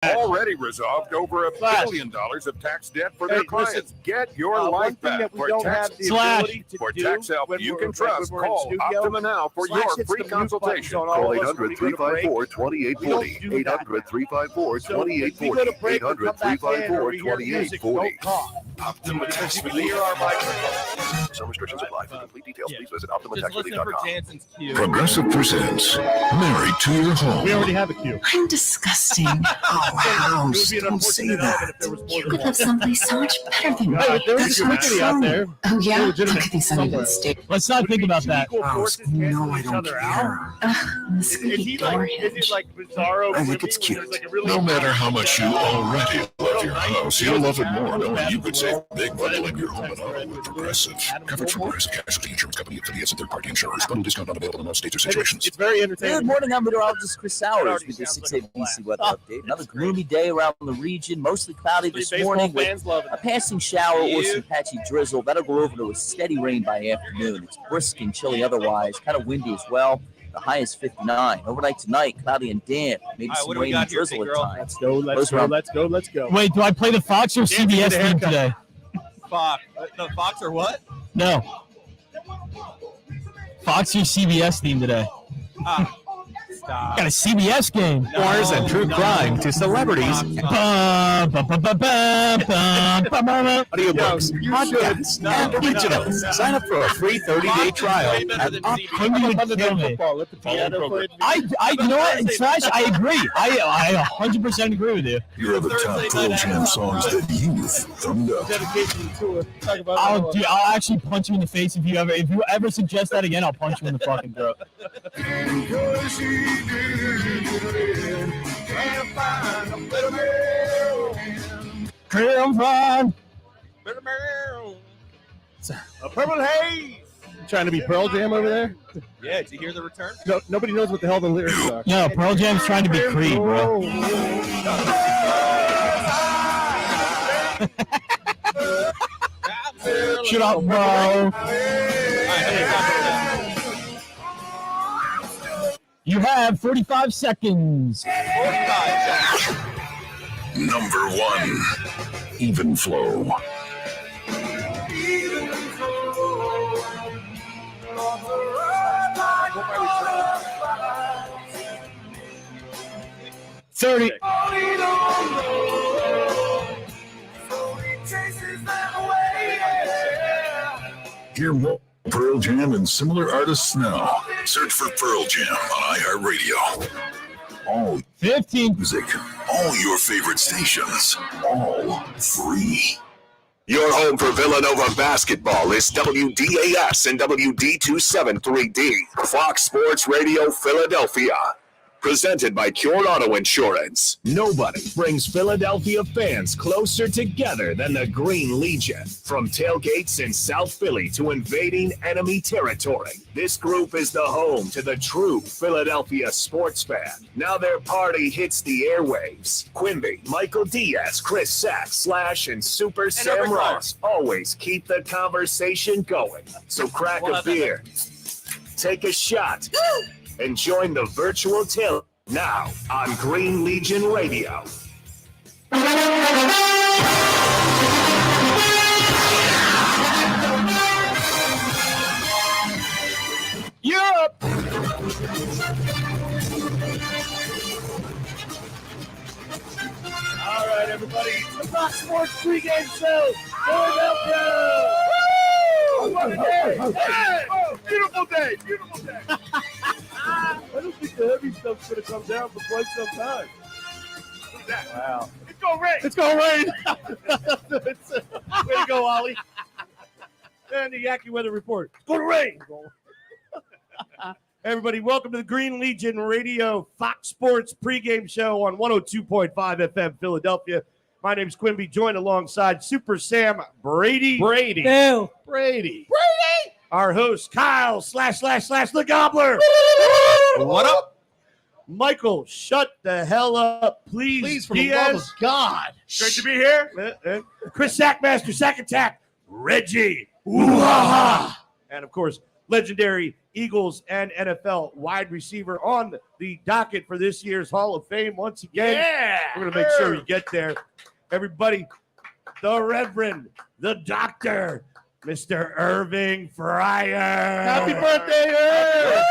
Already resolved over $1 billion of tax debt for their clients. Listen, get your life back. For tax help you can trust, call Optima now for your free consultation. Call 800-354-2840. 800-354-2840. 800-354-2840. Optima Tax. Some restrictions apply. For complete details, please visit OptimaTaxRelief.com. Progressive presents Married to Your Home. We already have a queue. I'm disgusting. Oh, House, don't say that. You could have someplace so much better than me. That's not true. Out there. Oh, yeah? Look at these uneven stairs. Let's not think about that. House, no, I don't care. The squeaky door hinge. Like Bizarro? I think it's cute. No matter how much you already love your house, you'll love it more knowing you could save big money in your home and auto with Progressive. Coverage from Progressive Casualty Insurance Company, affiliates, and third-party insurers. Bundle discount not available in all states or situations. It's very entertaining. Good morning, I'm meteorologist Chris Sowers with your 6 ABC weather update. Another gloomy day around the region, mostly cloudy this morning with a passing shower or some patchy drizzle. That'll go over to a steady rain by afternoon. It's brisk and chilly otherwise, kind of windy as well. The high is 59. Overnight tonight, cloudy and damp. Maybe some rain and drizzle at times. Let's go. Wait, do I play the Fox or CBS theme today? Fox. No, Fox or what? No. Fox or CBS theme today. Stop. Got a CBS game. Wars and true crime to celebrities. Audiobooks, podcasts, and originals. Sign up for a free 30-day trial at I you know what? Trash, I agree. I 100% agree with you. Here are the top Pearl Jam songs that you've thumbed up. I'll actually punch you in the face if you ever suggest that again. I'll punch you in the fucking throat. Come on. A Purple Haze. Trying to be Pearl Jam over there? Yeah, did you hear the return? No, nobody knows what the hell the lyrics are. No, Pearl Jam's trying to be Creed, bro. Shut up, bro. You have 45 seconds. 45. Number 1, Even Flow. $30. Hear more Pearl Jam and similar artists now. Search for Pearl Jam on iHeartRadio. All 15. music, all your favorite stations, all free. Your home for Villanova basketball is WDAS and WD273D, Fox Sports Radio Philadelphia. Presented by Cure Auto Insurance. Nobody brings Philadelphia fans closer together than the Green Legion. From tailgates in South Philly to invading enemy territory, this group is the home to the true Philadelphia sports fan. Now their party hits the airwaves. Quimby, Michael Diaz, Chris Sachs, Slash, and Super Sam Ross always keep the conversation going. So crack a beer, take a shot, and join the virtual tail now on Green Legion Radio. Europe! All right, everybody. It's the Fox Sports pregame show. Philadelphia! Beautiful day. I don't think the heavy stuff's going to come down for quite some time. Who's that? Wow. It's going to rain. Way to go, Ollie. And the AccuWeather report. It's going to rain. Everybody, welcome to the Green Legion Radio Fox Sports pregame show on 102.5 FM Philadelphia. My name's Quimby, joined alongside Super Sam Brady. Brady. Our host, Kyle / the Gobbler. What up? Michael, shut the hell up, please. For the love of God. Great to be here. Chris Sackmaster, Sack Attack, Reggie. Ooh-ha-ha. And, of course, legendary Eagles and NFL wide receiver on the docket for this year's Hall of Fame. Once again, we're going to make sure you get there. Everybody, the Reverend, the Doctor, Mr. Irving Fryer. Happy birthday, Irv!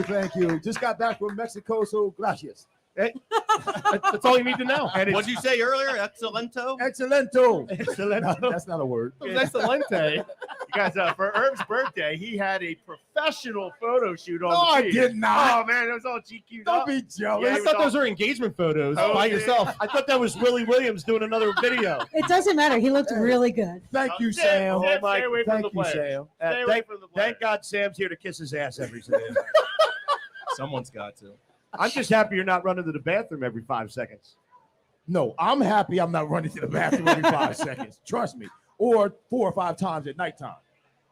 Thank you. Just got back from Mexico, so gracias. That's all you need to know. What did you say earlier? Excelento? Excelento. No, that's not a word. Excelente. You guys, for Irv's birthday, he had a professional photo shoot on No, the I team. did not. Oh, man, it was all GQ'd Don't up. be jealous. Yeah, I thought those were engagement photos by yourself. I thought that was Willie Williams doing another video. It doesn't matter. He looked really good. Thank you, Sam. Sam, stay away from Thank the you, players. Sam. Stay away from the players. Thank God Sam's here to kiss his ass every day. Someone's got to. I'm just happy you're not running to the bathroom every 5 seconds. No, I'm happy I'm not running to the bathroom every 5 seconds. Trust me. Or 4 or 5 times at nighttime.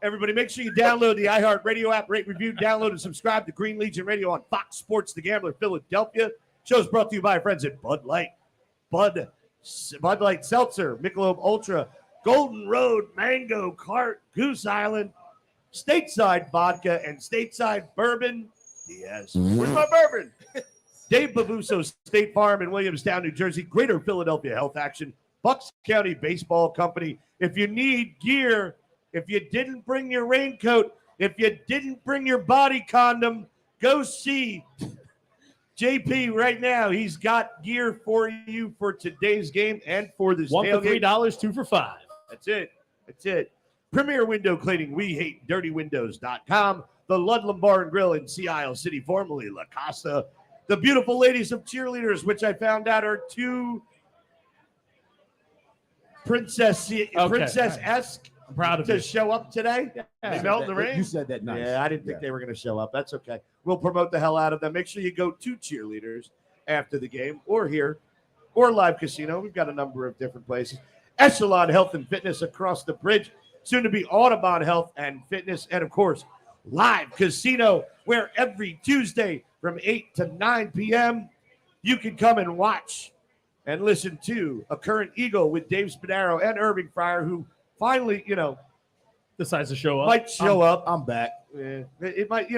Everybody, make sure you download the IHEART Radio app, rate, review, download, and subscribe to Green Legion Radio on Fox Sports, The Gambler, Philadelphia. Show's brought to you by our friends at Bud Light. Bud Light Seltzer, Michelob Ultra, Golden Road, Mango, Cart, Goose Island, Stateside Vodka, and Stateside Bourbon. Yes. Where's my bourbon? Dave Babuso, State Farm in Williamstown, New Jersey. Greater Philadelphia Health Action. Bucks County Baseball Company. If you need gear, if you didn't bring your raincoat, if you didn't bring your body condom, go see JP right now. He's got gear for you for today's game and for this One for $3, 2 for $5. That's it. Premier Window Cleaning. We hate dirtywindows.com. The Ludlam Bar and Grill in Sea Isle City, formerly La Casa. The beautiful ladies of cheerleaders, which I found out are two princess-esque. I'm proud of to you. show up today. They melt in the rain. You said that nice. Yeah, I didn't think they were going to show up. That's okay. We'll promote the hell out of them. Make sure you go to cheerleaders after the game or here or Live Casino. We've got a number of different places. Echelon Health and Fitness across the bridge. Soon to be Audubon Health and Fitness. And, of course, Live Casino, where every Tuesday from 8 to 9 p.m. you can come and watch and listen to A Current Eagle with Dave Spadaro and Irving Fryer, who finally, Decides to show up. might show up. I'm back. Yeah, it might be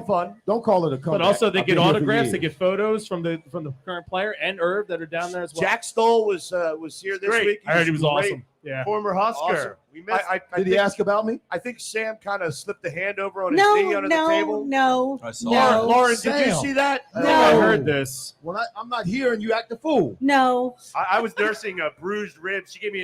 fun. Don't call it a comeback. But also, they I've get been here for autographs, they years. get photos from the current player and Irv that are down there as well. Jack Stoll was here this Great. week. I heard he was great. awesome. Yeah. Former Husker. Awesome. We missed. I Did he think- ask about me? I think Sam kind of slipped the hand over on his knee under the table. No. Lauren, did you Sam. see that? I think I heard this. When I'm not here and you act a fool. No. I was nursing a bruised rib.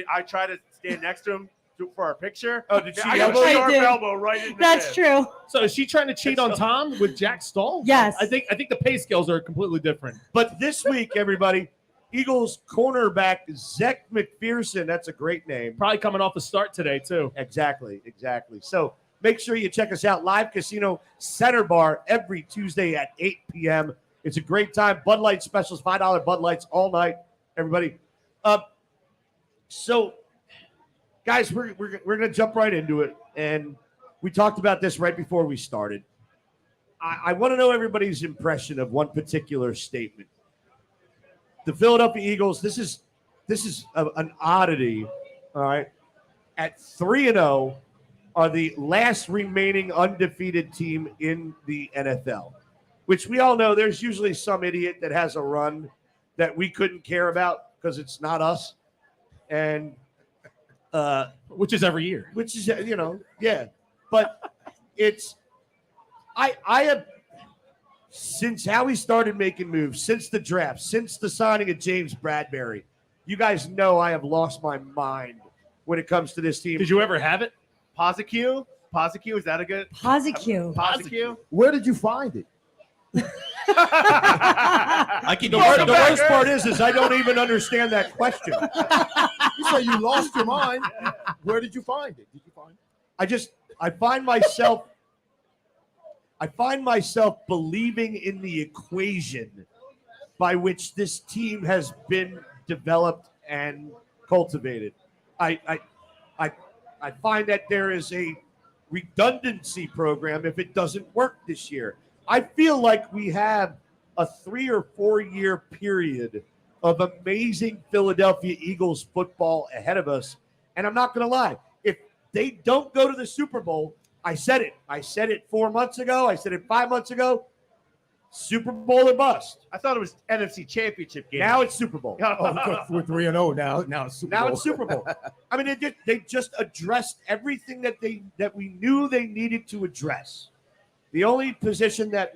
I tried to stand next to him for our picture. Oh, did she I got elbow a you? sharp did. elbow right in the That's rib. true. So is she trying to cheat on Tom with Jack Stoll? Yes. I think the pay scales are completely different. But this week, everybody, Eagles cornerback Zach McPherson. That's a great name. Probably coming off the start today too. Exactly. So make sure you check us out. Live Casino Center Bar every Tuesday at 8 p.m. It's a great time. Bud Light specials, $5 Bud Lights all night, everybody. So, guys, we're going to jump right into it. And we talked about this right before we started. I want to know everybody's impression of one particular statement. The Philadelphia Eagles, this is an oddity, all right? At 3-0, are the last remaining undefeated team in the NFL, which we all know there's usually some idiot that has a run that we couldn't care about because it's not us. And which is every year. Which is, yeah. But it's I have, since Howie started making moves, since the draft, since the signing of James Bradbury, you guys know I have lost my mind when it comes to this team. Did you ever have it? Posicu, is that a good? Posicu. Where did you find it? The worst part is I don't even understand that question. You say you lost your mind. Where did you find it? Did you find it? I find myself believing in the equation by which this team has been developed and cultivated. I find that there is a redundancy program if it doesn't work this year. I feel like we have a 3 or 4 year period of amazing Philadelphia Eagles football ahead of us. And I'm not going to lie. If they don't go to the Super Bowl, I said it. I said it 4 months ago. I said it 5 months ago. Super Bowl or bust. I thought it was NFC Championship game. Now it's Super Bowl. We're 3-0 now. Now it's Super Bowl. Now it's Super Bowl. I mean, they just addressed everything that we knew they needed to address. The only position that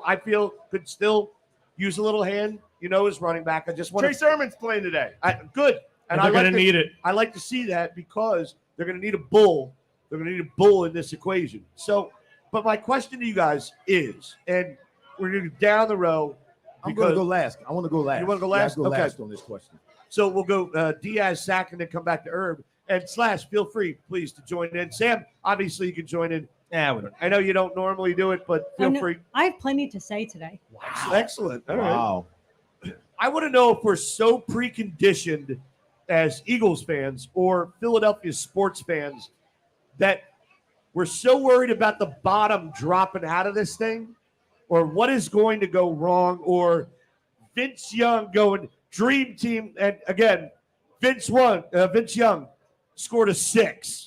I feel could still use a little hand, is running back. I just want Trey Sermon's playing today. Good. And they're going to need it. I like to see that because they're going to need a bull. They're going to need a bull in this equation. So, but my question to you guys is, and we're going to go down the row. I'm going to go last. I want to go last. You want to go last? Yeah, I'll go okay. last on this question. So we'll go Diaz, Sack, and then come back to Herb. And Slash, feel free, please, to join in. Sam, obviously, you can join in. Yeah, we don't. I know you don't normally do it, but feel free. I have plenty to say today. Wow. Excellent. All right. Wow. I want to know if we're so preconditioned as Eagles fans or Philadelphia sports fans that we're so worried about the bottom dropping out of this thing, or what is going to go wrong, or Vince Young going dream team. And again, Vince Young scored a 6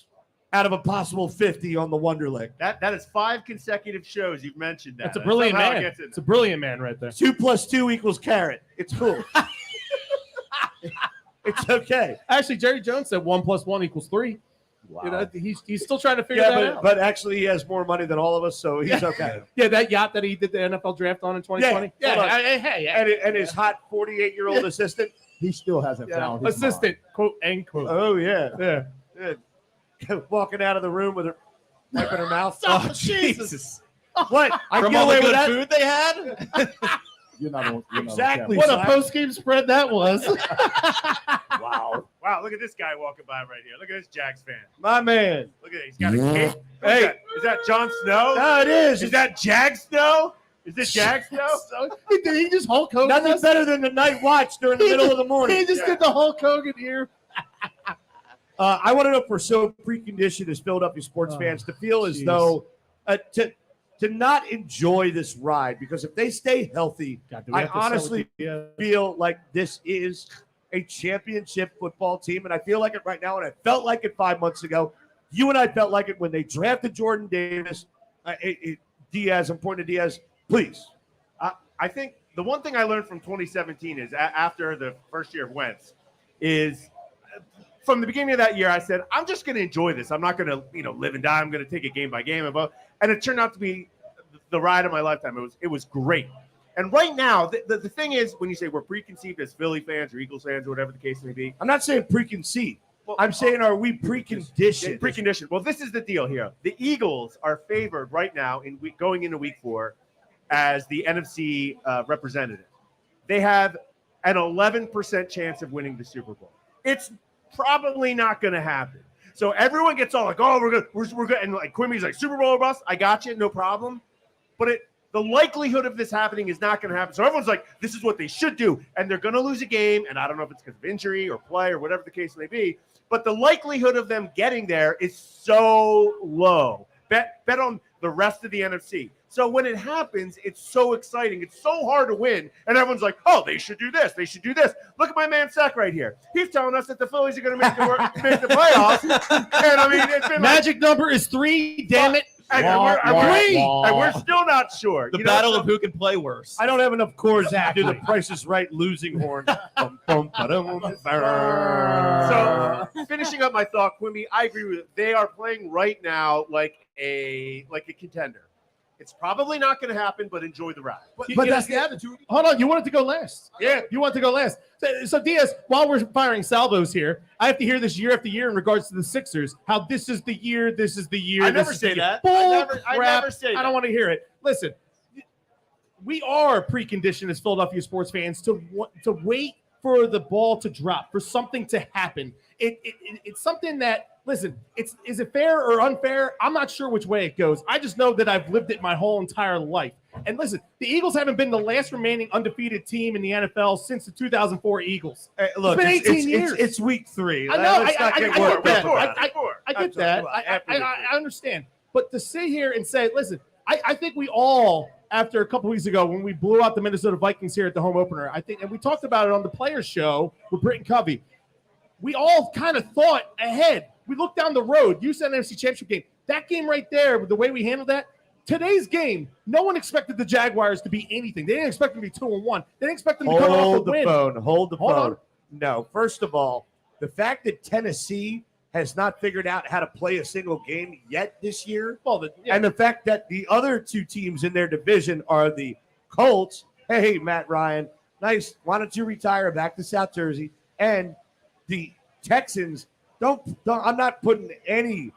out of a possible 50 on the Wonderlic. That is 5 consecutive shows you've mentioned that. That's a brilliant Somehow it man. gets in It's a brilliant man right there. 2 + 2 = carrot. It's cool. It's okay. Actually, Jerry Jones said 1 + 1 = 3. Wow. He's still trying to figure that out. But actually, he has more money than all of us, so he's okay. Yeah, that yacht that he did the NFL draft on in 2020. And his hot 48-year-old assistant. He still hasn't found his assistant, quote unquote. Oh yeah. Yeah. Walking out of the room with her wiping her mouth. Oh, Jesus. What? I From get all the away with good that? food they had? You're not on Exactly. What a Slash. post-game spread that was. Wow. Wow, look at this guy walking by right here. Look at this Jags fan. My man. Look at it. He's got a cape. Hey. Is that Jon Snow? No, it is. Is that Jag Snow? Is this Jag Snow? Did he just Hulk Hogan? Nothing better than the night watch during the middle of the morning. He just did the Hulk Hogan here. I want to know if we're so preconditioned as Philadelphia sports fans to feel as though to not enjoy this ride, because if they stay healthy, I honestly feel like this is a championship football team, and I feel like it right now, and I felt like it 5 months ago. You and I felt like it when they drafted Jordan Davis. Diaz, I'm pointing to Diaz. Please. I think the one thing I learned from 2017 is after the first year of Wentz is from the beginning of that year, I said, I'm just going to enjoy this. I'm not going to, live and die. I'm going to take it game by game. And it turned out to be the ride of my lifetime. It was great. And right now, the thing is, when you say we're preconceived as Philly fans or Eagles fans or whatever the case may be. I'm not saying preconceived. I'm saying, are we preconditioned? Preconditioned. Well, this is the deal here. The Eagles are favored right now going into week 4 as the NFC representative. They have an 11% chance of winning the Super Bowl. It's probably not going to happen. So everyone gets all like, oh, we're good. And like Quimmy's like, Super Bowl or bust? I got you, no problem. But the likelihood of this happening is not going to happen. So everyone's like, this is what they should do. And they're going to lose a game. And I don't know if it's because of injury or play or whatever the case may be. But the likelihood of them getting there is so low. Bet on the rest of the NFC. So when it happens, it's so exciting. It's so hard to win. And everyone's like, oh, they should do this. They should do this. Look at my man Sack right here. He's telling us that the Phillies are going to make the playoffs. And I mean, it's been magic number is 3, damn it. And we're still not sure. The battle of who can play worse. I don't have enough cores to do the Price is Right losing horn. So finishing up my thought, Quimby, I agree with it. They are playing right now like a contender. It's probably not going to happen, but enjoy the ride. But that's the attitude. Hold on, you wanted to go last. Yeah. You want to go last. So Diaz, while we're firing salvos here, I have to hear this year after year in regards to the Sixers, how this is the year. I never say that. I never say that. I don't want to hear it. Listen, we are preconditioned as Philadelphia sports fans to wait for the ball to drop, for something to happen. It's something that, listen, is it fair or unfair? I'm not sure which way it goes. I just know that I've lived it my whole entire life. And listen, the Eagles haven't been the last remaining undefeated team in the NFL since the 2004 Eagles. Hey, look, it's been 18 years. It's week 3. I know. Let's not get I worked get up. that. I get that. I understand. But to sit here and say, listen, I think we all, after a couple weeks ago when we blew out the Minnesota Vikings here at the home opener, I think, and we talked about it on the Players Show with Britton Covey, we all kind of thought ahead. We looked down the road. You said NFC Championship game. That game right there, the way we handled that, today's game, no one expected the Jaguars to be anything. They didn't expect them to be 2-1. They didn't expect them to come off a win. Hold the phone. On. No, first of all, the fact that Tennessee has not figured out how to play a single game yet this year, and the fact that the other two teams in their division are the Colts. Hey, Matt Ryan, nice. Why don't you retire back to South Jersey? And the Texans. Don't I'm not putting any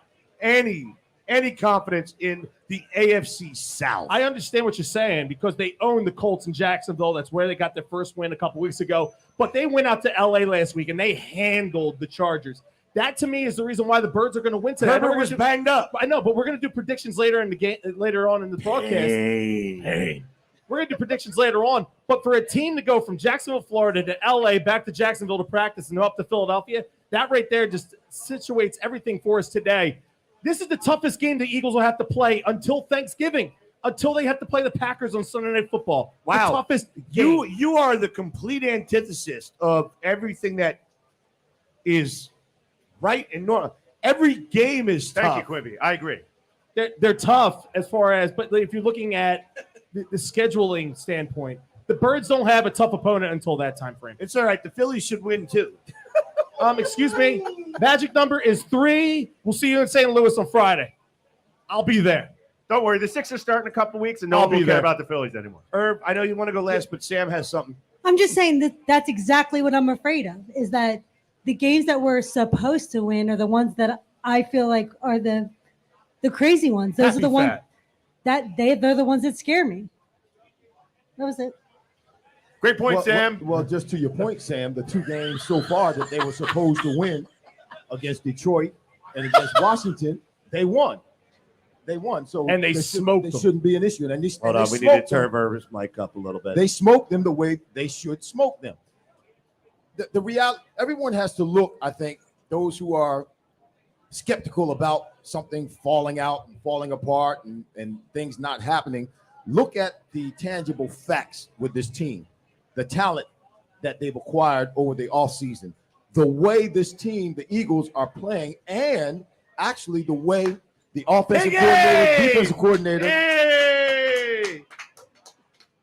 confidence in the AFC South. I understand what you're saying because they own the Colts in Jacksonville. That's where they got their first win a couple weeks ago. But they went out to LA last week and they handled the Chargers. That to me is the reason why the Birds are going to win today. Herbert was banged up. I know, but we're going to do predictions later in the game, later on in the broadcast. Hey. We're going to do predictions later on. But for a team to go from Jacksonville, Florida to LA, back to Jacksonville to practice and up to Philadelphia, that right there just situates everything for us today. This is the toughest game the Eagles will have to play until Thanksgiving, until they have to play the Packers on Sunday Night Football. Wow. The toughest game. You are the complete antithesis of everything that is right and normal. Every game is tough. Thank you, Quibby. I agree. They're tough as far as, but if you're looking at the scheduling standpoint, the Birds don't have a tough opponent until that time frame. It's all right. The Phillies should win too. Excuse me. Magic number is 3. We'll see you in St. Louis on Friday. I'll be there. Don't worry. The Sixers start in a couple weeks, and no one will care about the Phillies anymore. Herb, I know you want to go last, but Sam has something. I'm just saying that's exactly what I'm afraid of, is that the games that we're supposed to win are the ones that I feel like are the crazy ones. Those are the ones that they're the ones that scare me. That was it. Great point, Sam. Well, just to your point, Sam, the 2 games so far that they were supposed to win against Detroit and against Washington, they won. They won. So and they smoked them. They shouldn't be an issue. And Hold on, we need to turn Herb's mic up a little bit. They smoked them the way they should smoke them. The reality, everyone has to look, I think, those who are skeptical about something falling out and falling apart and things not happening, look at the tangible facts with this team. The talent that they've acquired over the offseason, the way this team, the Eagles, are playing, and actually the way the offensive coordinator, defensive coordinator. Hey!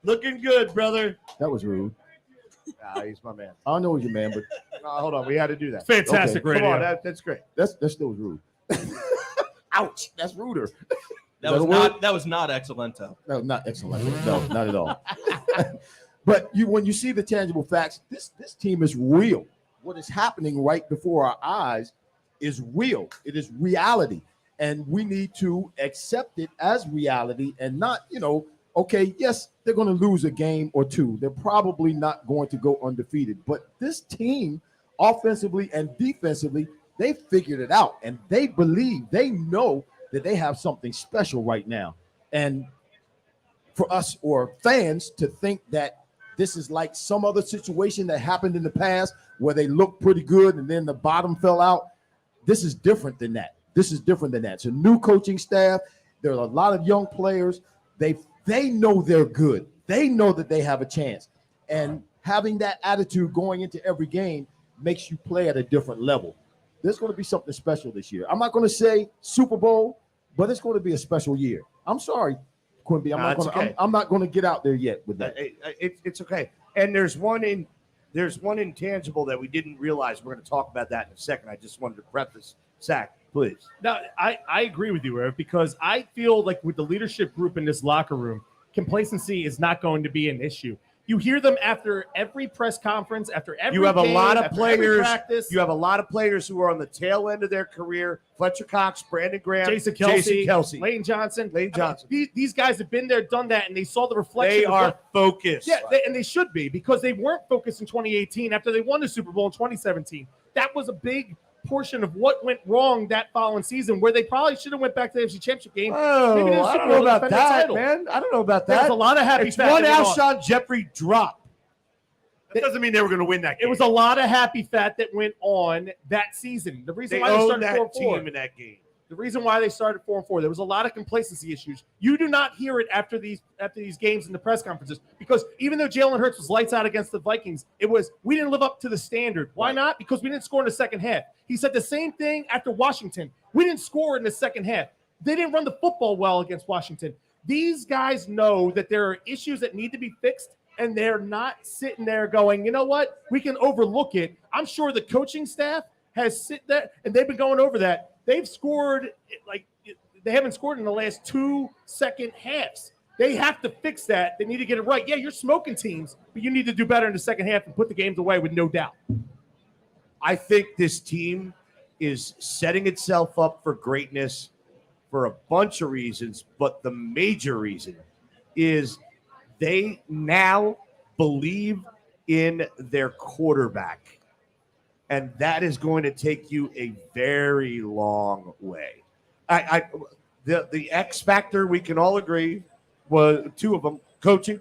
Looking good, brother. That was rude. He's my man. I know he's your man, but hold on. We had to do that. Fantastic radio. Come on, that's great. That still was rude. Ouch. That's ruder. That was not excellento. No, not excellent. No, not at all. But when you see the tangible facts, this team is real. What is happening right before our eyes is real. It is reality. And we need to accept it as reality and not, okay, yes, they're going to lose a game or 2. They're probably not going to go undefeated. But this team, offensively and defensively, they figured it out. And they believe, they know that they have something special right now. And for us or fans to think that this is like some other situation that happened in the past where they looked pretty good and then the bottom fell out, this is different than that. This is different than that. It's a new coaching staff. There are a lot of young players. They know they're good. They know that they have a chance. And having that attitude going into every game makes you play at a different level. There's going to be something special this year. I'm not going to say Super Bowl, but it's going to be a special year. I'm sorry, Quimby. I'm not going to get out there yet with that. It's okay. And there's one intangible that we didn't realize. We're going to talk about that in a second. I just wanted to preface, Zach, please. Now, I agree with you, Eric, because I feel like with the leadership group in this locker room, complacency is not going to be an issue. You hear them after every press conference, after every You have game, a lot of after players. every practice. You have a lot of players who are on the tail end of their career. Fletcher Cox, Brandon Graham, Jason Kelsey, Lane Johnson. These guys have been there, done that, and they saw the reflection. They are focused. Yeah, and they should be, because they weren't focused in 2018 after they won the Super Bowl in 2017. That was a big portion of what went wrong that following season, where they probably should have went back to the AFC Championship game. Oh, I don't know about that, man. I don't know about that. There's a lot of happy. It's one Alshon Jeffrey drop. That doesn't mean they were going to win that game. It was a lot of happy fat that went on that season. The reason they why they owned started that 4-4 team in that game. The reason why they started 4-4, there was a lot of complacency issues. You do not hear it after these games in the press conferences, because even though Jalen Hurts was lights out against the Vikings, it was, we didn't live up to the standard. Why not? Because we didn't score in the second half. He said the same thing after Washington. We didn't score in the second half. They didn't run the football well against Washington. These guys know that there are issues that need to be fixed, and they're not sitting there going, you know what, we can overlook it. I'm sure the coaching staff has sit there, and they've been going over that. They've scored, they haven't scored in the last 2 second halves. They have to fix that. They need to get it right. Yeah, you're smoking teams, but you need to do better in the second half and put the games away with no doubt. I think this team is setting itself up for greatness for a bunch of reasons, but the major reason is they now believe in their quarterback, and that is going to take you a very long way. The X factor, we can all agree, was 2 of them: coaching,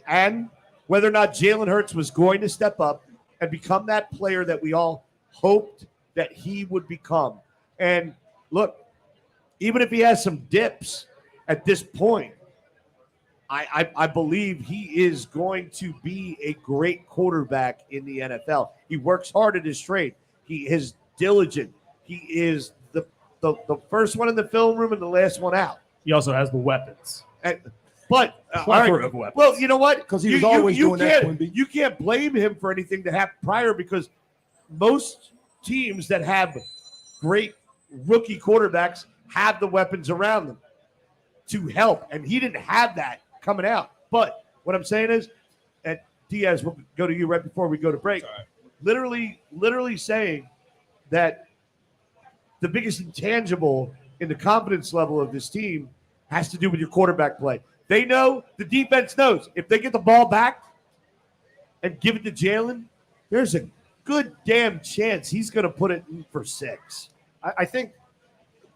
and whether or not Jalen Hurts was going to step up and become that player that we all hoped that he would become. And look, even if he has some dips at this point, I believe he is going to be a great quarterback in the NFL. He works hard at his trade. He is diligent. He is the first one in the film room and the last one out. He also has the weapons. But Plethora of weapons. Well, you know what? Because he was always doing that. You can't blame him for anything that happened prior, because most teams that have great rookie quarterbacks have the weapons around them to help, and he didn't have that coming out. But what I'm saying is, and Diaz, we'll go to you right before we go to break. Literally saying that the biggest intangible in the confidence level of this team has to do with your quarterback play. They know, the defense knows, if they get the ball back and give it to Jalen, there's a good damn chance he's going to put it in for 6. I think,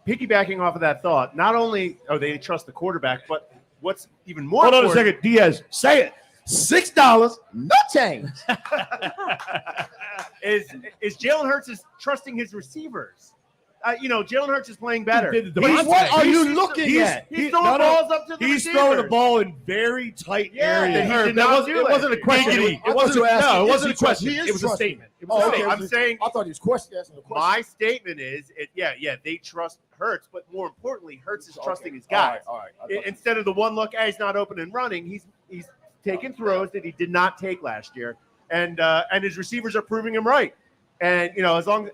piggybacking off of that thought, not only they trust the quarterback, but what's even more Hold on a important- second, Diaz, say it. $6, no change. is Jalen Hurts is trusting his receivers. Jalen Hurts is playing better. What are you looking at? He's throwing balls up to the He's receivers. throwing the ball in very tight areas. It wasn't a question. It wasn't a question. It was a statement. I'm saying. I thought he was asking a question. My statement is, they trust Hurts, but more importantly, Hurts is trusting his guys. All right. Instead of the one look, he's not open and running. He's taking throws that he did not take last year, and his receivers are proving him right. And as long as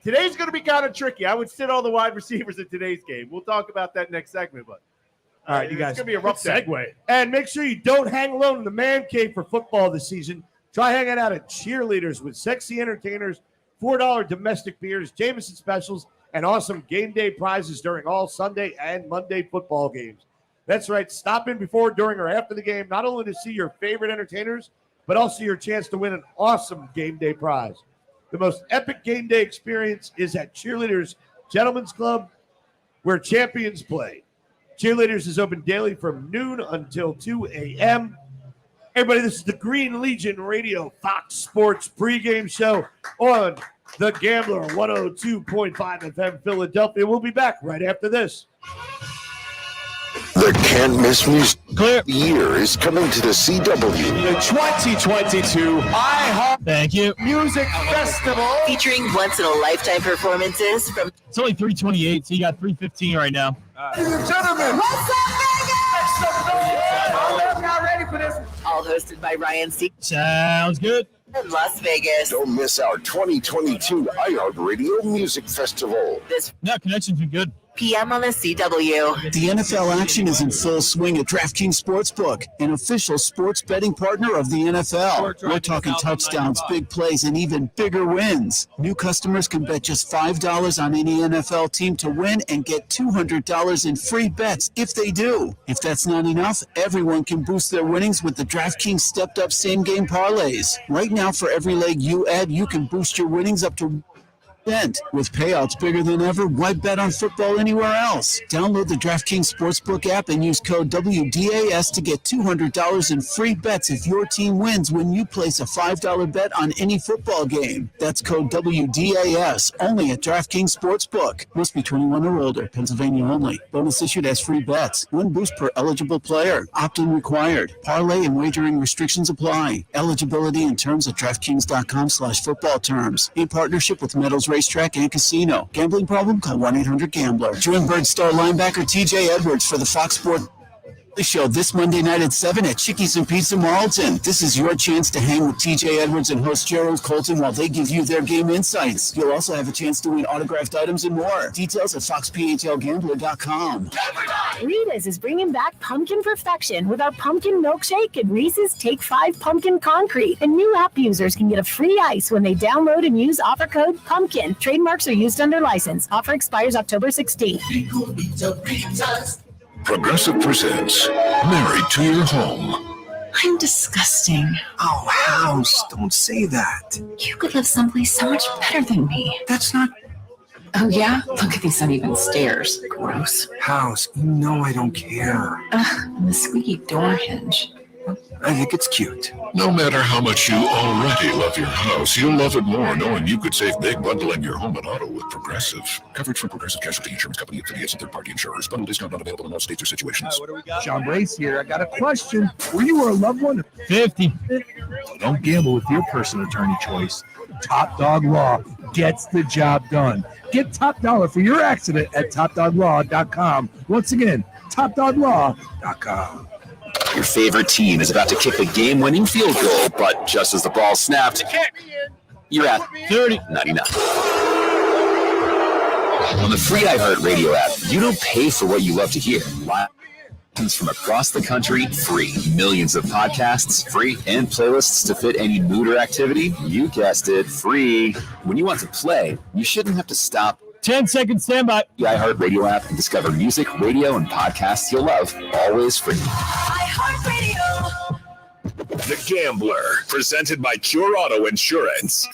today's going to be kind of tricky, I would sit all the wide receivers in today's game. We'll talk about that next segment, but all right, you guys. It's going to be a rough segue. And make sure you don't hang alone in the man cave for football this season. Try hanging out at Cheerleaders with sexy entertainers, $4 domestic beers, Jameson specials, and awesome game day prizes during all Sunday and Monday football games. That's right. Stop in before, during, or after the game, not only to see your favorite entertainers, but also your chance to win an awesome game day prize. The most epic game day experience is at Cheerleaders Gentlemen's Club, where champions play. Cheerleaders is open daily from noon until 2 a.m. Everybody, this is the Green Legion Radio Fox Sports pregame show on The Gambler 102.5 FM Philadelphia. We'll be back right after this. The Can't Miss Music year is coming to the CW. The 2022 IHEART Thank you. Music Festival. Featuring once-in-a-lifetime performances from... It's only 3:28, so you got 3:15 right now. Ladies and gentlemen. What's up, Vegas? I'm not ready for this. All hosted by Ryan C. Sounds good. In Las Vegas. Don't miss our 2022 iHeartRadio Music Festival. This connections are good. PM on the CW. The NFL action is in full swing at DraftKings Sportsbook, an official sports betting partner of the NFL. We're talking touchdowns, big plays, and even bigger wins. New customers can bet just $5 on any NFL team to win and get $200 in free bets if they do. If that's not enough, everyone can boost their winnings with the DraftKings stepped-up same-game parlays. Right now, for every leg you add, you can boost your winnings up to with payouts bigger than ever. Why bet on football anywhere else? Download the DraftKings Sportsbook app and use code WDAS to get $200 in free bets if your team wins when you place a $5 bet on any football game. That's code WDAS only at DraftKings Sportsbook. Must be 21 or older. Pennsylvania only. Bonus issued as free bets. One boost per eligible player. Opt-in required. Parlay and wagering restrictions apply. Eligibility and terms at DraftKings.com/football terms. In partnership with Metals Racetrack and Casino. Gambling problem? Call 1-800-GAMBLER. Join Bird star linebacker TJ Edwards for the Fox Sports Show this Monday night at 7 at Chickies and Pizza Marlton. This is your chance to hang with TJ Edwards and host Gerald Colton while they give you their game insights. You'll also have a chance to win autographed items and more. Details at foxphlgambler.com. Rita's is bringing back pumpkin perfection with our pumpkin milkshake and Reese's Take 5 Pumpkin Concrete. And new app users can get a free ice when they download and use offer code PUMPKIN. Trademarks are used under license. Offer expires October 16th. Progressive presents Married to Your Home. I'm disgusting. Oh, House, don't say that. You could live someplace so much better than me. That's not... Oh, yeah? Look at these uneven stairs. Gross. House, you know I don't care. And the squeaky door hinge. I think it's cute. No matter how much you already love your house, you'll love it more knowing you could save big bundling your home and auto with Progressive. Coverage from Progressive Casualty Insurance Company affiliates and third-party insurers. Bundle discount not available in all states or situations. What do we got? John Brace here. I got a question. Were you or a loved one? 50. Don't gamble with your personal attorney choice. Top Dog Law gets the job done. Get top dollar for your accident at topdoglaw.com. Once again, topdoglaw.com. Your favorite team is about to kick the game-winning field goal, but just as the ball snapped, you're at 30-99. On the free IHEART radio app, you don't pay for what you love to hear. Lessons from across the country, free. Millions of podcasts, free. And playlists to fit any mood or activity. You guessed it, free. When you want to play, you shouldn't have to stop. 10-second standby. The iHeart Radio app and discover music, radio, and podcasts you'll love, always free. iHeartRadio. The Gambler, presented by Cure Auto Insurance.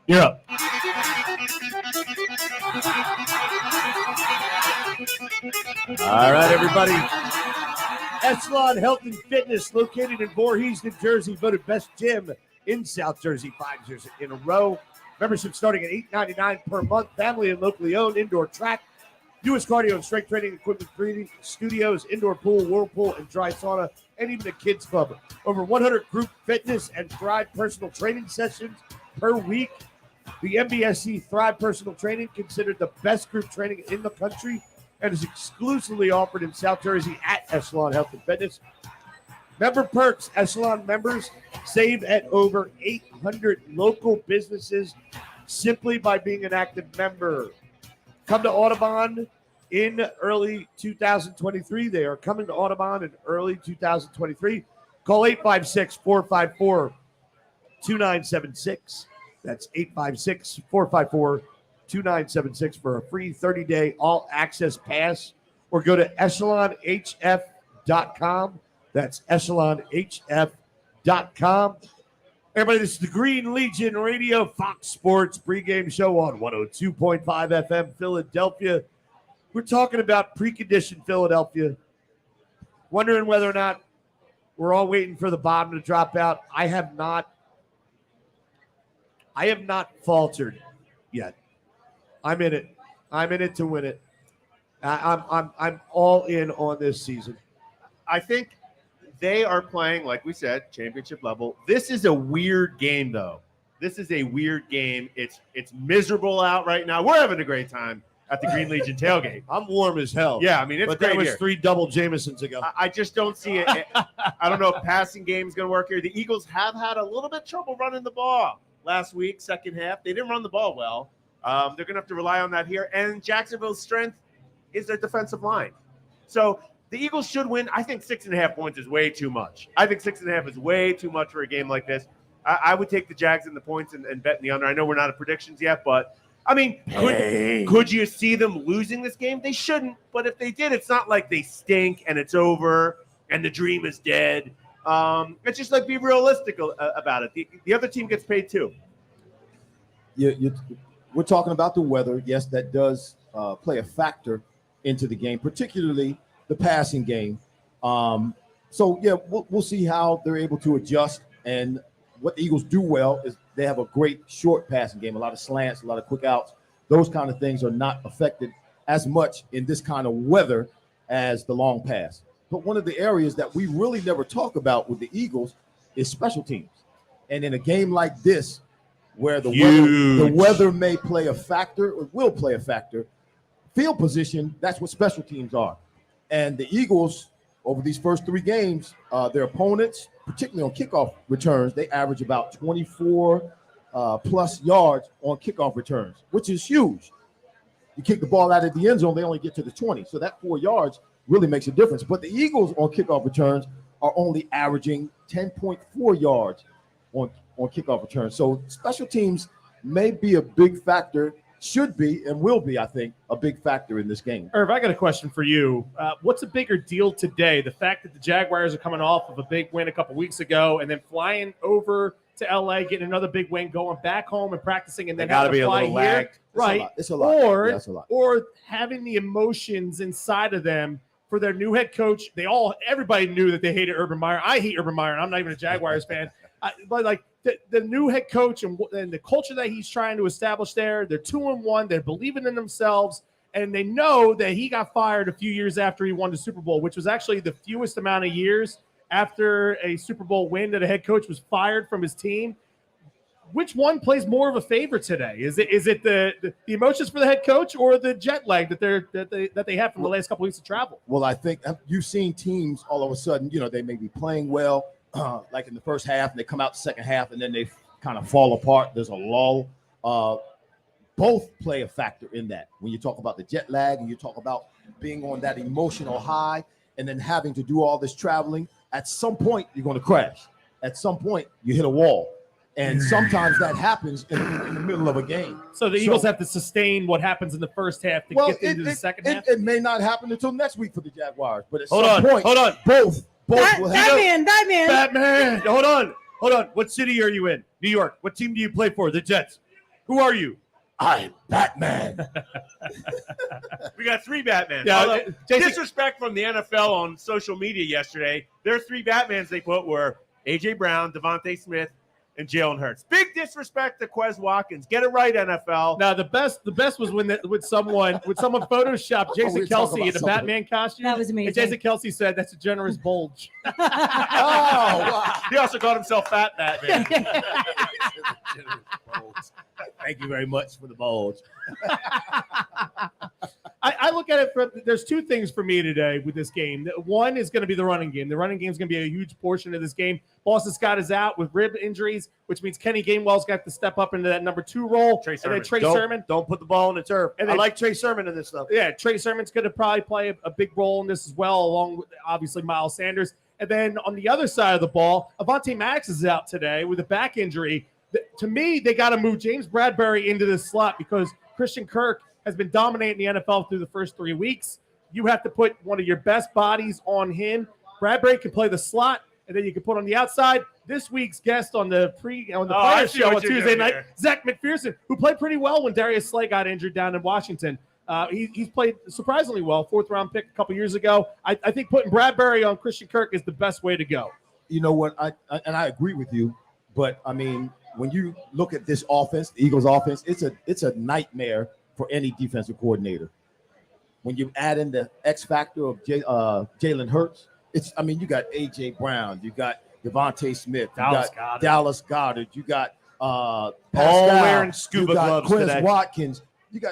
You're up. All right, everybody. Echelon Health and Fitness, located in Voorhees, New Jersey, voted best gym in South Jersey 5 years in a row. Membership starting at $8.99 per month. Family and locally owned. Indoor track, newest cardio and strength training equipment, 3D studios, indoor pool, whirlpool, and dry sauna, and even a kids club. Over 100 group fitness and Thrive personal training sessions per week. The MBSC Thrive personal training, considered the best group training in the country, and is exclusively offered in South Jersey at Echelon Health and Fitness. Member perks: Echelon members save at over 800 local businesses simply by being an active member. Come to Audubon in early 2023. They are coming to Audubon in early 2023. Call 856-454-2976. That's 856-454-2976 for a free 30-day all-access pass, or go to echelonhf.com. That's echelonhf.com. Everybody, this is the Green Legion Radio Fox Sports pregame show on 102.5 FM Philadelphia. We're talking about preconditioned Philadelphia. Wondering whether or not we're all waiting for the bottom to drop out. I have not faltered yet. I'm in it. I'm in it to win it. I'm all in on this season. I think they are playing, like we said, championship level. This is a weird game, though. This is a weird game. It's miserable out right now. We're having a great time at the Green Legion tailgate. I'm warm as hell. Yeah, I mean, it's but great that was here. 3 double Jamesons ago. I just don't see it. I don't know if passing game is going to work here. The Eagles have had a little bit of trouble running the ball last week, second half. They didn't run the ball well. They're going to have to rely on that here. And Jacksonville's strength is their defensive line. So the Eagles should win. I think 6.5 points is way too much. I think 6.5 is way too much for a game like this. I would take the Jags in the points and bet in the under. I know we're not at predictions yet, but I mean, could you see them losing this game? They shouldn't. But if they did, it's not like they stink and it's over and the dream is dead. It's just like be realistic about it. The other team gets paid too. We're talking about the weather. Yes, that does play a factor into the game, particularly the passing game. So, we'll see how they're able to adjust. And what the Eagles do well is they have a great short passing game, a lot of slants, a lot of quick outs. Those kind of things are not affected as much in this kind of weather as the long pass. But one of the areas that we really never talk about with the Eagles is special teams. And in a game like this, where the weather may play a factor or will play a factor, field position, that's what special teams are. And the Eagles, over these first 3 games, their opponents, particularly on kickoff returns, they average about 24 plus yards on kickoff returns, which is huge. You kick the ball out of the end zone, they only get to the 20. So that 4 yards really makes a difference. But the Eagles on kickoff returns are only averaging 10.4 yards on kickoff returns. So special teams may be a big factor, should be and will be, I think, a big factor in this game. Irv, I got a question for you. What's a bigger deal today? The fact that the Jaguars are coming off of a big win a couple weeks ago and then flying over to LA, getting another big win, going back home and practicing, and then got to having be to a fly little here, lagged. right? It's a lot. Or, Yeah, it's a lot. or having the emotions inside of them for their new head coach. Everybody knew that they hated Urban Meyer. I hate Urban Meyer, and I'm not even a Jaguars fan. But like the new head coach and the culture that he's trying to establish there, they're 2-1. They're believing in themselves, and they know that he got fired a few years after he won the Super Bowl, which was actually the fewest amount of years after a Super Bowl win that a head coach was fired from his team. Which one plays more of a favor today? Is it the emotions for the head coach or the jet lag that they have from the last couple weeks of travel? Well, I think you've seen teams all of a sudden, they may be playing well, like in the first half, and they come out the second half, and then they kind of fall apart. There's a lull. Both play a factor in that. When you talk about the jet lag and you talk about being on that emotional high and then having to do all this traveling, at some point you're going to crash. At some point you hit a wall. And sometimes that happens in the middle of a game. So the Eagles have to sustain what happens in the first half to get into the second half? It may not happen until next week for the Jaguars. But at Hold some point, both will have. Batman. Hold on. What city are you in? New York. What team do you play for? The Jets. Who are you? I'm Batman. We got 3 Batmans. Yeah, Disrespect from the NFL on social media yesterday. Their 3 Batmans they put were A.J. Brown, Devontae Smith, and Jalen Hurts. Big disrespect to Quez Watkins. Get it right, NFL. Now the best was when someone photoshopped Jason Kelsey in a Batman costume. That was amazing. And Jason Kelsey said that's a generous bulge. Oh, wow. He also called himself Fat Batman. Thank you very much for the bulge. I look at it there's 2 things for me today with this game. One is going to be the running game. The running game is going to be a huge portion of this game. Boston Scott is out with rib injuries, which means Kenny Gainwell's got to step up into that number 2 role. Trey Sermon. Don't put the ball in the turf. And I like Trey Sermon in this stuff. Yeah, Trey Sermon's going to probably play a big role in this as well, along with obviously Miles Sanders. And then on the other side of the ball, Avonte Maddox is out today with a back injury. To me, they got to move James Bradbury into this slot because Christian Kirk has been dominating the NFL through the first 3 weeks. You have to put one of your best bodies on him. Bradbury can play the slot, and then you can put on the outside. This week's guest on the player show on Tuesday night, Zach McPherson, who played pretty well when Darius Slay got injured down in Washington. He's played surprisingly well, 4th-round pick a couple years ago. I think putting Bradbury on Christian Kirk is the best way to go. You know what? I agree with you, but I mean, when you look at this offense, the Eagles' offense, it's a nightmare for any defensive coordinator. When you add in the X factor of Jalen Hurts, you got A.J. Brown, you got Devontae Smith, you got Dallas Goedert, you got Pascal, all wearing scuba you got gloves Quez today. Watkins,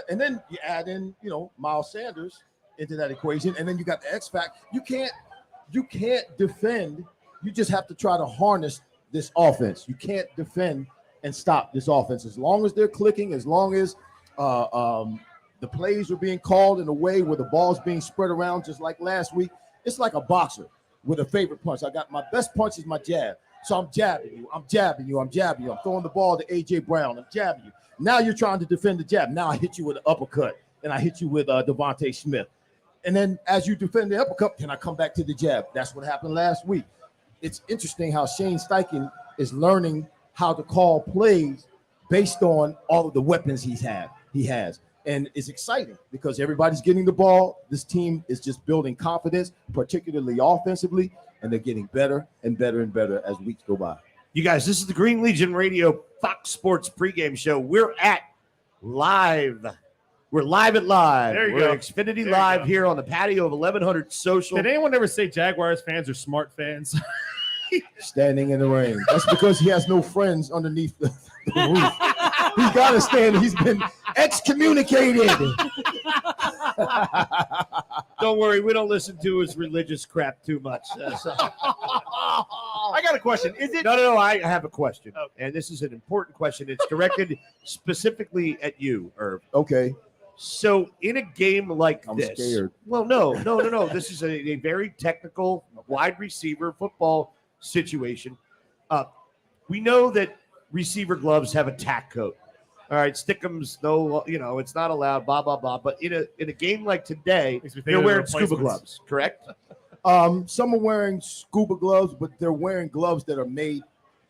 and then you add in Miles Sanders into that equation, and then you got the X factor. You can't defend. You just have to try to harness this offense. You can't defend and stop this offense as long as they're clicking, as long as the plays are being called in a way where the ball's being spread around, just like last week. It's like a boxer with a favorite punch. I got my best punch is my jab. So I'm jabbing you. I'm throwing the ball to A.J. Brown. I'm jabbing you. Now you're trying to defend the jab. Now I hit you with an uppercut, and I hit you with Devontae Smith. And then as you defend the uppercut, can I come back to the jab? That's what happened last week. It's interesting how Shane Steichen is learning how to call plays based on all of the weapons he has. And it's exciting because everybody's getting the ball. This team is just building confidence, particularly offensively, and they're getting better and better and better as weeks go by. You guys, this is the Green Legion Radio Fox Sports pregame show. We're at live We're live at live. There you We're go. at Xfinity There you Live go. here on the patio of 1100 Social. Did anyone ever say Jaguars fans are smart fans? Standing in the rain. That's because he has no friends underneath the roof. He's got to stand. He's been excommunicated. Don't worry, we don't listen to his religious crap too much. I got a question. Is it? No. I have a question, and this is an important question. It's directed specifically at you, Irv. Okay. So, in a game like I'm this, scared. well, no. This is a very technical wide receiver football situation. We know that receiver gloves have a tack coat. All right, stick'ems, no, it's not allowed, blah, blah, blah. But in a game like today, you're wearing scuba gloves, correct? Some are wearing scuba gloves, but they're wearing gloves that are made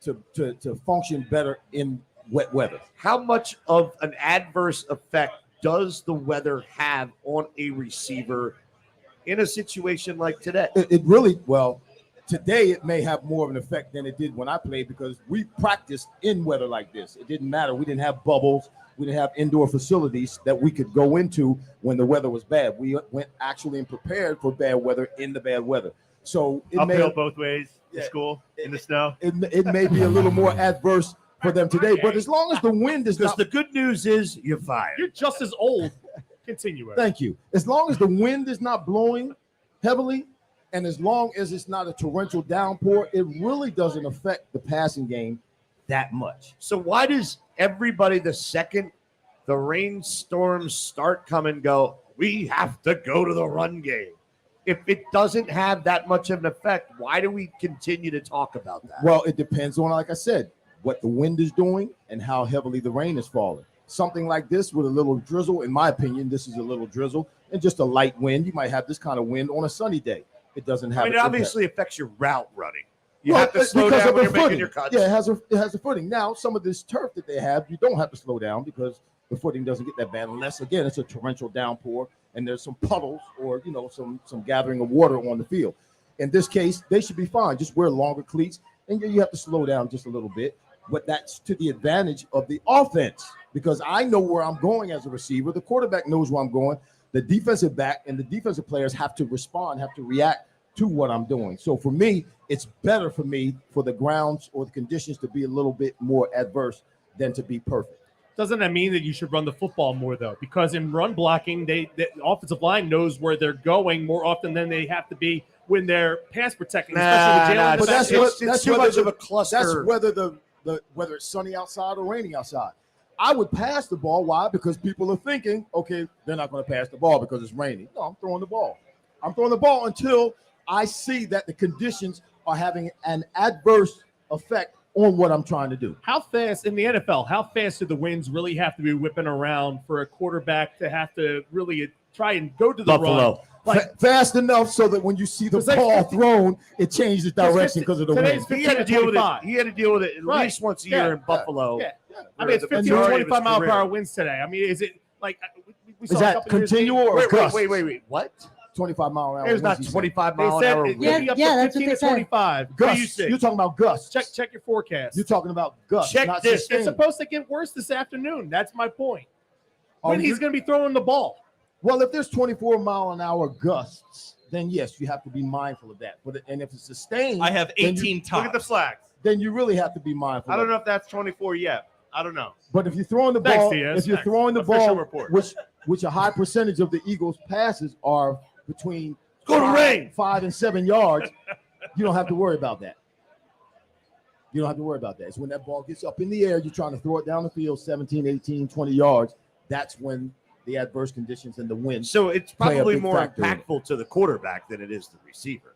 to function better in wet weather. How much of an adverse effect does the weather have on a receiver in a situation like today? It really, well, today it may have more of an effect than it did when I played because we practiced in weather like this. It didn't matter. We didn't have bubbles. We didn't have indoor facilities that we could go into when the weather was bad. We went actually and prepared for bad weather in the bad weather. So it Uphill may both ways to school in the snow. it may be a little more adverse for them today, but as long as the wind is not. The good news is you're fired. You're just as old. Continue. Eric. Thank you. As long as the wind is not blowing heavily, and as long as it's not a torrential downpour, it really doesn't affect the passing game that much. So why does everybody, the second the rainstorms start coming, go, we have to go to the run game? If it doesn't have that much of an effect, why do we continue to talk about that? Well, it depends on, like I said, what the wind is doing and how heavily the rain is falling. Something like this with a little drizzle, in my opinion, this is a little drizzle and just a light wind. You might have this kind of wind on a sunny day. It doesn't have. I mean, it obviously affects your route running. You Well, have to slow because down of when the you're making footing. your cuts. Yeah, it has a footing. Now, some of this turf that they have, you don't have to slow down because the footing doesn't get that bad unless, again, it's a torrential downpour and there's some puddles or, some gathering of water on the field. In this case, they should be fine. Just wear longer cleats, and you have to slow down just a little bit. But that's to the advantage of the offense because I know where I'm going as a receiver. The quarterback knows where I'm going. The defensive back and the defensive players have to respond, have to react to what I'm doing. So for me, it's better for me for the grounds or the conditions to be a little bit more adverse than to be perfect. Doesn't that mean that you should run the football more, though? Because in run blocking, the offensive line knows where they're going more often than they have to be when they're pass protecting. Especially with Jalen. But that's too much of a cluster. That's whether it's sunny outside or raining outside. I would pass the ball. Why? Because people are thinking, okay, they're not going to pass the ball because it's raining. No, I'm throwing the ball. I'm throwing the ball until I see that the conditions are having an adverse effect on what I'm trying to do. How fast in the NFL, how fast do the winds really have to be whipping around for a quarterback to have to really try and go to the Buffalo. run? Fast enough so that when you see the ball thrown, it changes direction because of the wind. He had to deal with it. He had to deal with it at least once a year in Buffalo. Yeah. I mean, it's 15 to 25 mile per hour winds today. I mean, is it like we saw Is a that couple years continual ago- or gusts? Wait. What? 25 mile an hour. It was not winds, he said. 25 They mile an said hour. it could wind. be up Yeah, to that's what 15 they to said. 25. What do you Gusts. see? You're talking about gusts. Check your forecast. You're talking about gusts. Check not this. sustained. It's supposed to get worse this afternoon. That's my point. Oh, When he's going to be throwing the ball. Well, if there's 24 mile an hour gusts, then yes, you have to be mindful of that. And if it's sustained, I have then 18 Look at the tops. flags. then you really have to be mindful. I don't of know it. if that's 24 yet. I don't know. But if you're throwing the Thanks, ball, Diaz. if you're Thanks. throwing the Official ball, report. which a high percentage of the Eagles' passes are between Go to rain. 5 and 7 yards, you don't have to worry about that. You don't have to worry about that. It's when that ball gets up in the air, you're trying to throw it down the field 17, 18, 20 yards. That's when the adverse conditions and the wind. So it's play a probably big more factor in it. impactful to the quarterback than it is the receiver.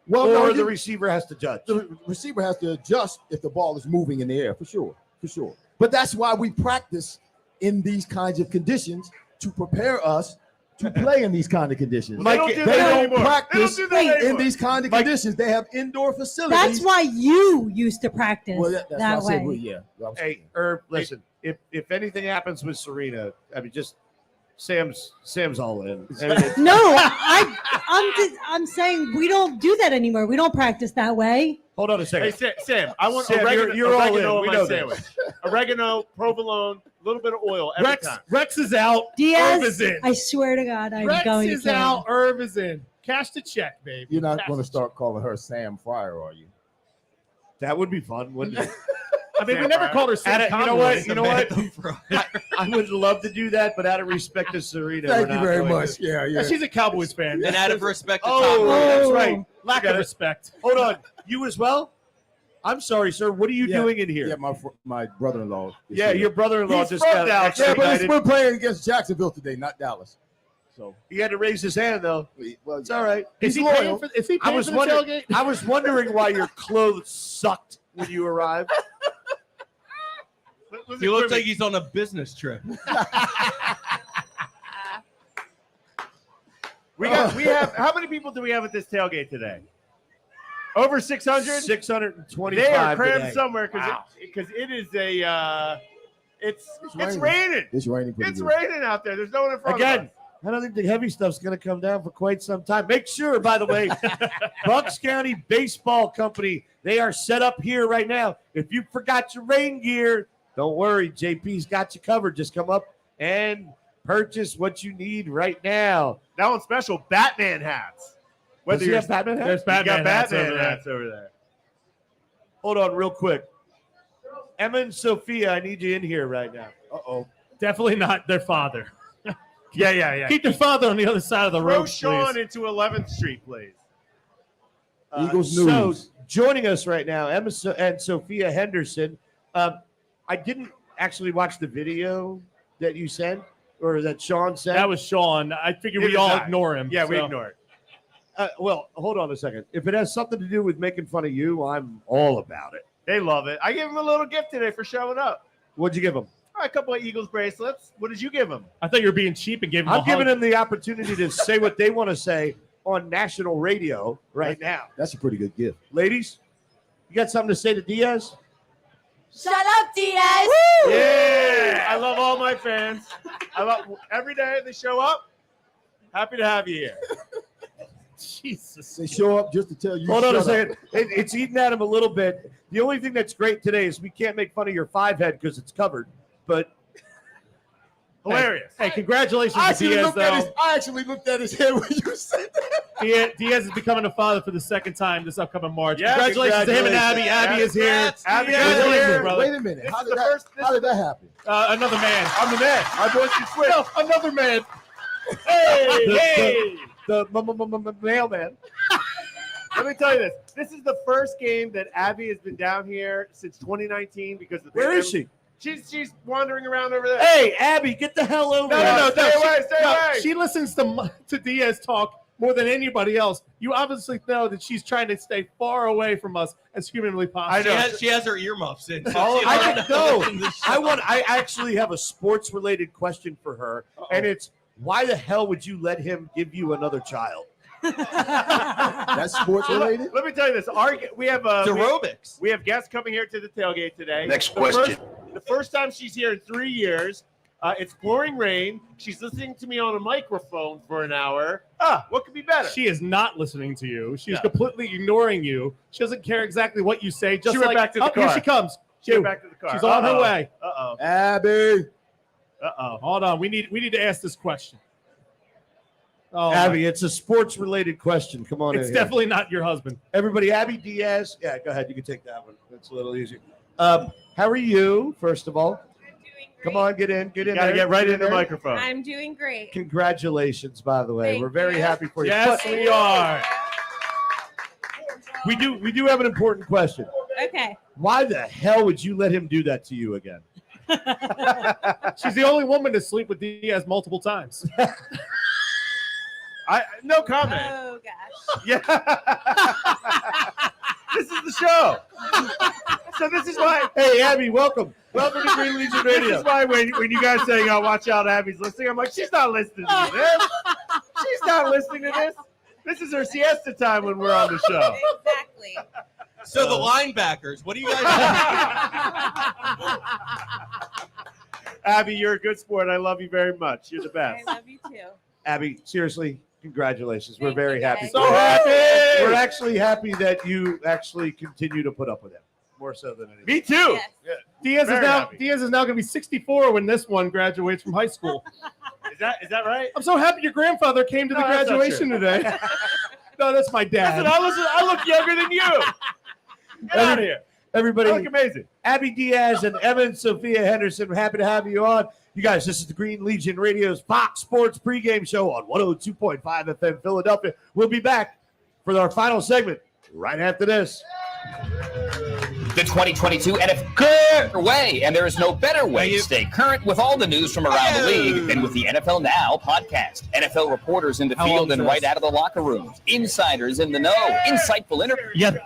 Well, Or no, the receiver has to judge. the receiver has to adjust if the ball is moving in the air, for sure. But that's why we practice in these kinds of conditions to prepare us to play in these kind of conditions. Mike, They They don't do that don't anymore. practice They don't do that in anymore. these kind of Mike- conditions. They have indoor facilities. That's why you used to practice Well, that's that why I said, way. well, yeah. I was- Hey, Herb, listen. If anything happens with Serena, I mean, just Sam's all in. I mean, it's- No, I'm saying we don't do that anymore. We don't practice that way. hold on a second. Hey, Sam, I want Sam, oregano, you're all oregano in. We on know my this. sandwich. Oregano, provolone, little bit of oil every time. Rex is out. Diaz, Irv is in. I swear to God, I'm Rex going is to kill him. out. Irv is in. Cash the check, baby. You're not Cash going to the start calling her Sam Fryer, are you? That would be fun, wouldn't it? I mean, we never called her Sam. You know what? You know what? I would love to do that, but out of respect to Serena, Thank we're you not very going much. to. Yeah. She's a Cowboys fan. And out of respect to Oh, Tom that's Brady. right. Lack of respect. Hold on. You as well? I'm sorry, sir. What are you doing in here? Yeah, my brother-in-law. is Yeah, here. your brother-in-law He's just from got Dallas. Yeah, but extradited. we're playing against Jacksonville today, not Dallas. So He had to raise his hand, though. well, It's all right. Is he paying for the tailgate? I was wondering why your clothes sucked when you arrived. He looks like he's on a business trip. We have how many people do we have at this tailgate today? Over 600? 625. They are crammed today. somewhere because it is a it's raining. It's raining. It's raining out there. There's no one in front of Again, us. I don't think the heavy stuff's going to come down for quite some time. Make sure, by the way, Bucks County Baseball Company, they are set up here right now. If you forgot your rain gear, don't worry. JP's got you covered. Just come up and purchase what you need right now. Now on special, Batman hats. Does he have Batman hats? There's You got Batman hats Batman over there. hats over there. Hold on real quick. Emma and Sophia, I need you in here right now. Uh-oh. Definitely not their father. Yeah. Keep their father on the other side of the Throw road, Sean please. into 11th Street, please. Eagles So News. Joining us right now, Emma and Sophia Henderson. I didn't actually watch the video that you sent or that Sean sent. That was Sean. I figured Neither we all did I. ignore him. Yeah, we so. ignore it. Well, hold on a second. If it has something to do with making fun of you, I'm all about it. They love it. I gave him a little gift today for showing up. What'd you give him? A couple of Eagles bracelets. What did you give him? I thought you were being cheap and gave him a I'm giving hug. them the opportunity to say what they want to say on national radio right now. That's a pretty good gift. Ladies, you got something to say to Diaz? Shut up, Diaz. Yeah, I love all my fans. I love every day they show up. Happy to have you here. Jesus. They show up just to tell you. Hold on a shut up. second. It's eating at him a little bit. The only thing that's great today is we can't make fun of your 5 head because it's covered. But hilarious. Hey, congratulations I to Diaz, though. actually looked at his head when you said that. Diaz is becoming a father for the second time this upcoming March. Yeah, congratulations to him and Abby. Abby is here. Congratulations, brother. Wait a minute. How did that happen? Another man. I'm the man. I voice you switch. No, another man. Hey, The mailman. Let me tell you this. This is the first game that Abby has been down here since 2019 because of the Where is she? She's wandering around over there. Hey, Abby, get the hell over here. No, stay away. She listens to Diaz talk more than anybody else. You obviously know that she's trying to stay far away from us as humanly possible. She has her earmuffs in. So I actually have a sports-related question for her, and it's, why the hell would you let him give you another child? That's sports-related? Let me tell you this. We have aerobics. We have guests coming here to the tailgate today. Next question. The first time she's here in 3 years. It's pouring rain. She's listening to me on a microphone for an hour. What could be better? She is not listening to you. She's completely ignoring you. She doesn't care exactly what you say. Just She went like, back to the car. Here she comes. She went back to the car. She's on her way. Uh-oh. Abby. Uh-oh. Hold on. We need to ask this question. Oh, Abby, it's a sports-related question. Come on in it's here. definitely not your husband. Everybody, Abby Diaz. Yeah, go ahead. You can take that one. That's a little easier. How are you, first of all? Come on, get in. You gotta there. get right in the there. microphone. I'm doing great. Congratulations, by the way. Thank We're very you. happy for you. Yes, But we are. we do have an important question. Okay. Why the hell would you let him do that to you again? She's the only woman to sleep with Diaz multiple times. No comment. Oh gosh. Yeah. This is the show. So this is why. Hey, Abby, welcome. Welcome to Green Legion Radio. This is why when you guys say, "Oh, watch out, Abby's listening," I'm like, she's not listening to this. She's not listening to this. This is her siesta time when we're on the show. Exactly. So the linebackers, what do you guys Abby, you're a good sport. I love you very much. You're the best. I love you too. Abby, seriously, congratulations. We're Thank very you, happy. guys. So happy. We're actually happy that you actually continue to put up with him, more so than anything. Me too. Yes. Yeah. Diaz Very happy. is now going to be 64 when this one graduates from high school. Is that right? I'm so happy your grandfather came to the No, that's not graduation true. today. No, that's my dad. Listen, I look younger than you. Get out of here. Everybody, You look amazing. Abby Diaz and Evan Sophia Henderson, we're happy to have you on. You guys, this is the Green Legion Radio's Fox Sports pregame show on 102.5 FM Philadelphia. We'll be back for our final segment right after this. The 2022 NFL way, and there is no better way to stay current with all the news from around the league than with the NFL Now podcast. NFL reporters in the field and right out of the locker rooms, insiders in the know, insightful interviews.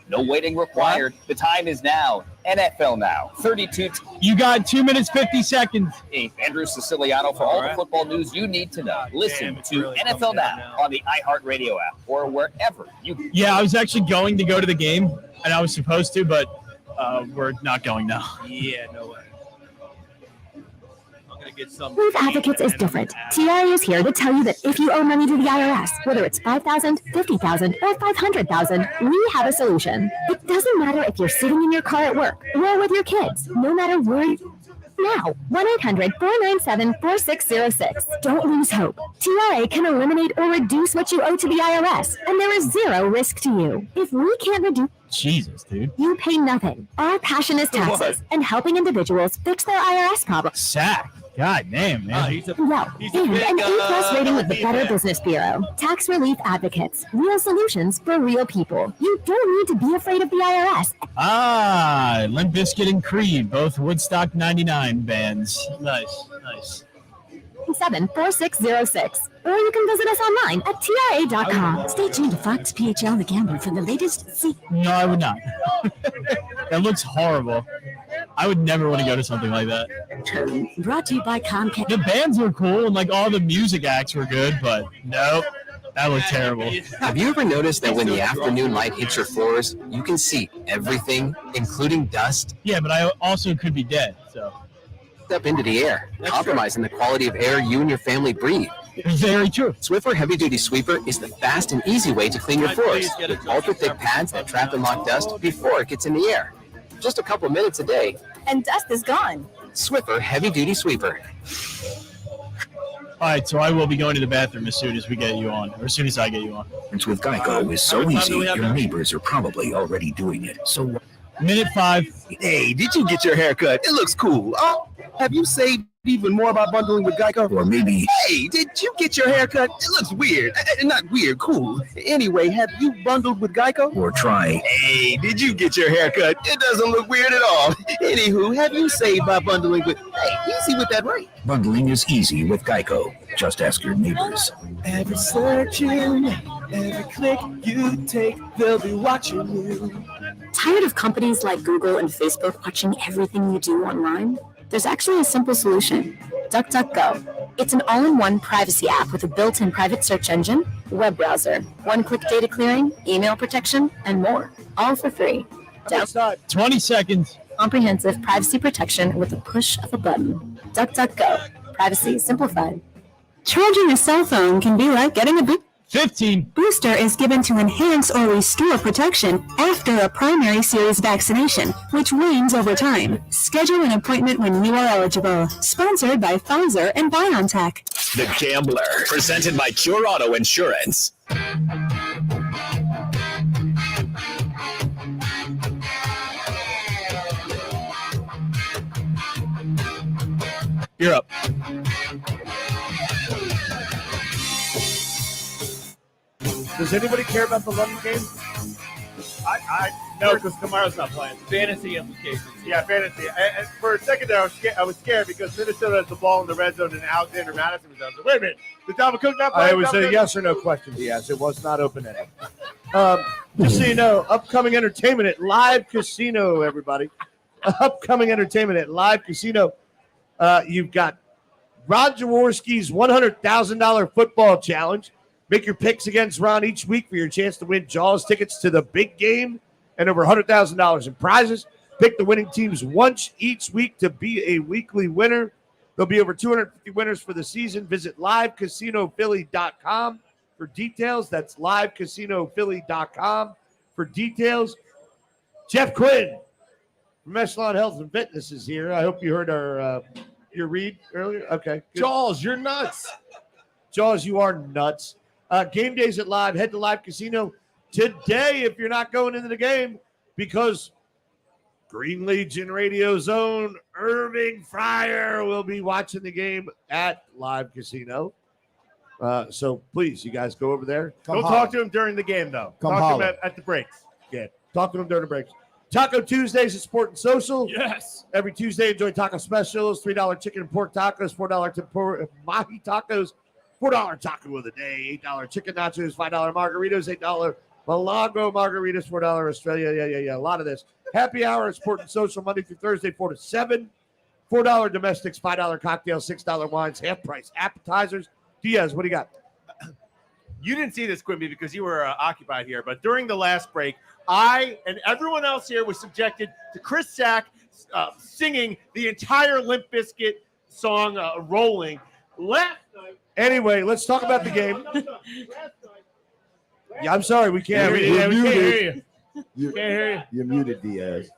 No waiting required. The time is now. NFL Now. 32. You got 2 minutes, 50 seconds. Andrew Siciliano for all the football news you need to know. Listen to NFL Now on the iHeart Radio app or wherever you. Yeah, I was actually going to go to the game, and I was supposed to, but we're not going now. Yeah, no way. I'm gonna get some. Relief Advocates is different. TRA is here to tell you that if you owe money to the IRS, whether it's $5,000, $50,000, or $500,000, we have a solution. It doesn't matter if you're sitting in your car at work or with your kids, no matter where. Now, 1-800-497-4606. Don't lose hope. TRA can eliminate or reduce what you owe to the IRS, and there is zero risk to you. If we can't reduce, Jesus, dude. you pay nothing. Our passion is taxes and helping individuals fix their IRS problems. Sack. God damn, man. And an A+ rating with the Better Business Bureau. Tax Relief Advocates. Real solutions for real people. You don't need to be afraid of the IRS. Limp Bizkit and Creed, both Woodstock 99 bands. Nice. 74606. Or you can visit us online at TRA.com. Stay tuned to Fox PHL The Gambler for the latest. No, I would not. That looks horrible. I would never want to go to something like that. Brought to you by Comcast. The bands were cool and like all the music acts were good, but nope, that looked terrible. Have you ever noticed that when the afternoon light hits your floors, you can see everything, including dust? Yeah, but I also could be dead, so. Up into the air, compromising the quality of air you and your family breathe. Very true. Swiffer Heavy Duty Sweeper is the fast and easy way to clean your floors with ultra-thick pads that trap and lock dust before it gets in the air. Just a couple minutes a day, and dust is gone. Swiffer Heavy Duty Sweeper. All right, so I will be going to the bathroom as soon as we get you on, or as soon as I get you on. It's with Geico is so easy, your neighbors are probably already doing it. So, minute 5. Hey, did you get your haircut? It looks cool. Oh, have you saved even more about bundling with Geico? Or maybe, hey, did you get your haircut? It looks weird. Not weird, cool. Anyway, have you bundled with Geico? Or try, hey, did you get your haircut? It doesn't look weird at all. Anywho, have you saved by bundling with, hey, easy with that rate. bundling is easy with Geico. Just ask your neighbors. Every searching, every click you take, they'll be watching you. Tired of companies like Google and Facebook watching everything you do online? There's actually a simple solution. DuckDuckGo. It's an all-in-one privacy app with a built-in private search engine, web browser, one-click data clearing, email protection, and more. All for free. 20 seconds. Comprehensive privacy protection with the push of a button. DuckDuckGo. Privacy simplified. Charging a cell phone can be like getting a 15. Booster is given to enhance or restore protection after a primary series vaccination, which wanes over time. Schedule an appointment when you are eligible. Sponsored by Pfizer and BioNTech. The Gambler, presented by Cure Auto Insurance. You're up. Does anybody care about the London game? I no, because Kamara's not playing. Fantasy implications. Yeah, fantasy. And for a second there, I was scared because Minnesota has the ball in the red zone and Alexander Madison was out. So wait a minute, did Dalvin Cook not play? It was a yes or no question. Yes, it was not open-ended. Just so you know, upcoming entertainment at Live Casino, everybody. Upcoming entertainment at Live Casino. You've got Ron Jaworski's $100,000 football challenge. Make your picks against Ron each week for your chance to win Jaws tickets to the big game and over $100,000 in prizes. Pick the winning teams once each week to be a weekly winner. There'll be over 250 winners for the season. Visit livecasinophilly.com for details. That's livecasinophilly.com for details. Jeff Quinn, from Echelon Health and Fitness is here. I hope you heard your read earlier. Okay. Good. Jaws, you're nuts. Jaws, you are nuts. Game days at Live. Head to Live Casino today if you're not going into the game because Green Legion Radio's own Irving Fryer will be watching the game at Live Casino. So please, you guys go over there. Don't talk to him during the game, though. Talk to him at the breaks. Yeah, talk to him during the breaks. Taco Tuesdays at Sport and Social. Yes. Every Tuesday, enjoy taco specials. $3 chicken and pork tacos, $4 mahi tacos, $4 taco of the day, $8 chicken nachos, $5 margaritas, $8 Milagro margaritas, $4 Australia. Yeah. A lot of this. Happy hour at Sport and Social Monday through Thursday, 4 to 7. $4 domestics, $5 cocktails, $6 wines, half price appetizers. Diaz, what do you got? You didn't see this, Quimby, because you were occupied here. But during the last break, I and everyone else here was subjected to Chris Sack singing the entire Limp Bizkit song, "Rolling." Last night. Anyway, let's talk about the game. Yeah, I'm sorry, we can't hear you. Can't hear you. You're muted, Diaz.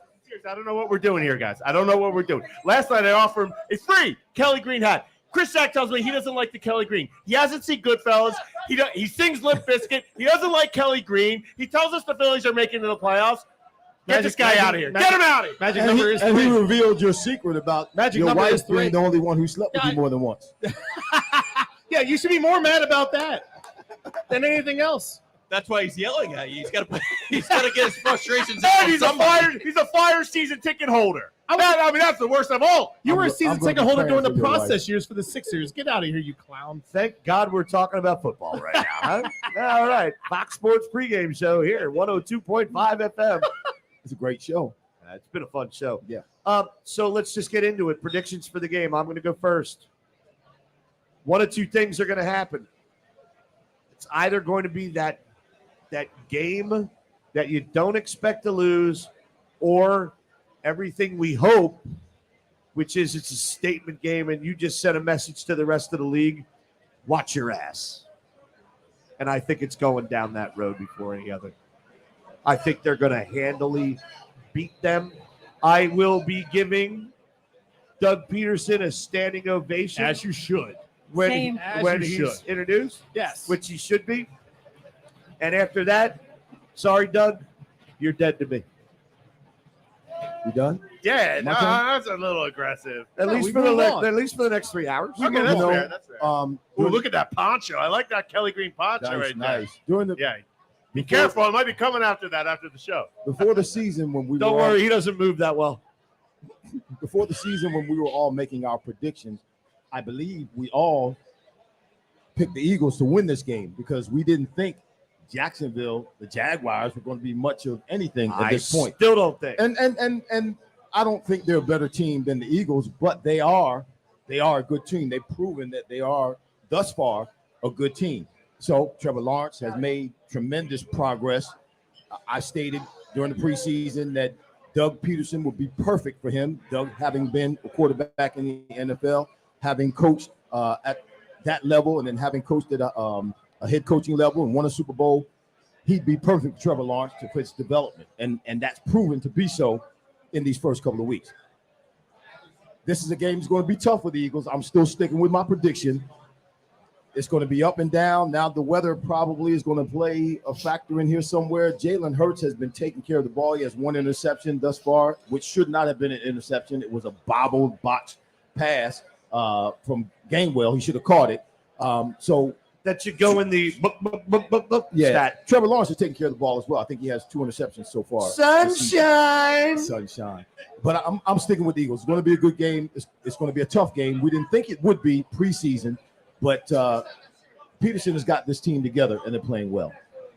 I don't know what we're doing here, guys. I don't know what we're doing. Last night, I offered him a free Kelly Green hat. Chris Sack tells me he doesn't like the Kelly Green. He hasn't seen Goodfellas. He sings Limp Bizkit. He doesn't like Kelly Green. He tells us the Phillies are making it to the playoffs. Get this guy out of here. Get him out of here. Magic number is 3. And he revealed your secret about Magic your number is wife 3. being the only one who slept with you more than once. Yeah, you should be more mad about that than anything else. That's why he's yelling at you. He's got to get his frustrations And out. he's a fire season ticket holder. I mean, that's the worst of all. You were a season ticket holder during the for your life. process years for the Sixers. Get out of here, you clown. Thank God we're talking about football right now. Huh? All right. Fox Sports pregame show here, 102.5 FM. It's a great show. It's been a fun show. Yeah. So let's just get into it. Predictions for the game. I'm going to go first. One of two things are going to happen. It's either going to be that game that you don't expect to lose, or everything we hope, which is it's a statement game and you just sent a message to the rest of the league, watch your ass. And I think it's going down that road before any other. I think they're going to handily beat them. I will be giving Doug Peterson a standing ovation. As you should. When he's introduced. Yes. Which he should be. And after that, sorry, Doug, you're dead to me. You done? Yeah, no, that's a little aggressive. At least for the next 3 hours. Okay, that's fair. That's fair. Um, Ooh, look at that poncho. I like that Kelly Green poncho right there. Nice. During the Be careful. It might be coming after the show. Before the season, when we don't were worry, he doesn't move that well. Before the season, when we were all making our predictions, I believe we all picked the Eagles to win this game because we didn't think Jacksonville, the Jaguars, were going to be much of anything at this point. Still don't think. And I don't think they're a better team than the Eagles, but they are a good team. They've proven that they are thus far a good team. So Trevor Lawrence has made tremendous progress. I stated during the preseason that Doug Peterson would be perfect for him. Doug, having been a quarterback in the NFL, having coached at that level, and then having coached at a head coaching level and won a Super Bowl, he'd be perfect for Trevor Lawrence for his development. And that's proven to be so in these first couple of weeks. This is a game that's going to be tough for the Eagles. I'm still sticking with my prediction. It's going to be up and down. Now the weather probably is going to play a factor in here somewhere. Jalen Hurts has been taking care of the ball. He has one interception thus far, which should not have been an interception. It was a bobbled, botched pass from Gainwell. He should have caught it. So that should go in the book. Yeah, stat. Trevor Lawrence is taking care of the ball as well. I think he has 2 interceptions so far. Sunshine. But I'm sticking with the Eagles. It's going to be a good game. It's going to be a tough game. We didn't think it would be preseason, but Peterson has got this team together, and they're playing well.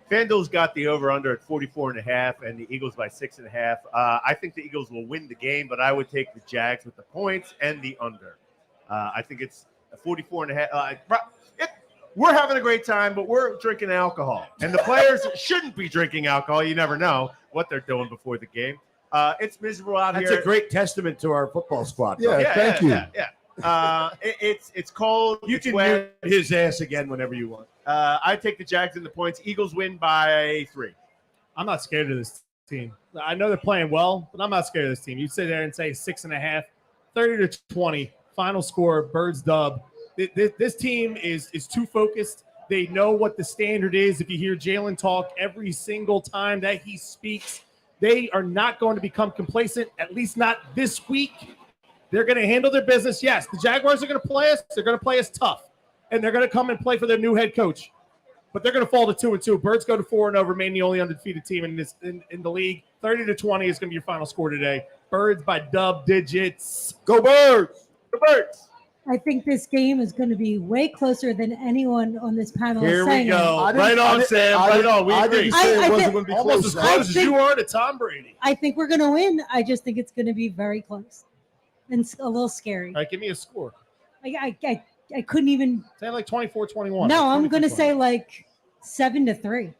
FanDuel's got the over-under at 44.5 and the Eagles by 6.5. I think the Eagles will win the game, but I would take the Jags with the points and the under. I think it's a 44.5. We're having a great time, but we're drinking alcohol. And the players shouldn't be drinking alcohol. You never know what they're doing before the game. It's miserable out here. That's a great testament to our football squad. Thank you. It's cold. You can mute his ass again whenever you want. I take the Jags in the points. Eagles win by 3. I'm not scared of this team. I know they're playing well, but I'm not scared of this team. You sit there and say 6.5, 30-20, final score, Birds dub. This team is too focused. They know what the standard is. If you hear Jalen talk every single time that he speaks, they are not going to become complacent, at least not this week. They're going to handle their business. Yes, the Jaguars are going to play us. They're going to play us tough, and they're going to come and play for their new head coach. But they're going to fall to 2-2. Birds go to 4-0, remain the only undefeated team in the league. 30-20 is going to be your final score today. Birds by dub digits. Go Birds! Go Birds! I think this game is going to be way closer than anyone on this panel Here is we saying. go. Right on, Sam. Right on. We agree. didn't say it wasn't going to be almost as close as you are to Tom Brady. I think we're going to win. I just think it's going to be very close and a little scary. All right, give me a score. I couldn't even say like 24-21. No, I'm going to say like 7-3.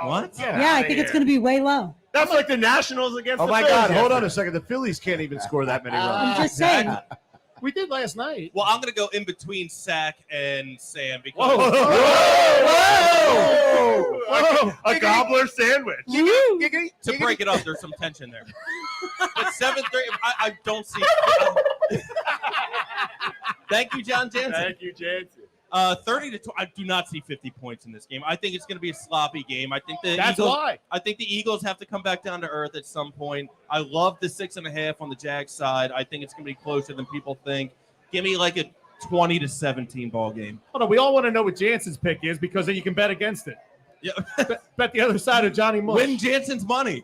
What? Yeah, I think it's going to be way low. That's like the Nationals against Oh the my Phillies God! Hold yesterday. on a second. The Phillies can't even score that many runs. I'm just saying. We did last night. Well, I'm going to go in between Sack and Sam because A gobbler sandwich. to break it up, there's some tension there. But 7-3, I don't see. Thank you, John Jansen. Thank you, Jansen. 30-20. I do not see 50 points in this game. I think it's going to be a sloppy game. I think I think the Eagles have to come back down to earth at some point. I love the 6.5 on the Jags side. I think it's going to be closer than people think. Give me like a 20-17 ball game. Hold on, we all want to know what Jansen's pick is because then you can bet against it. Yeah, bet the other side of Johnny Mush. Win Jansen's money.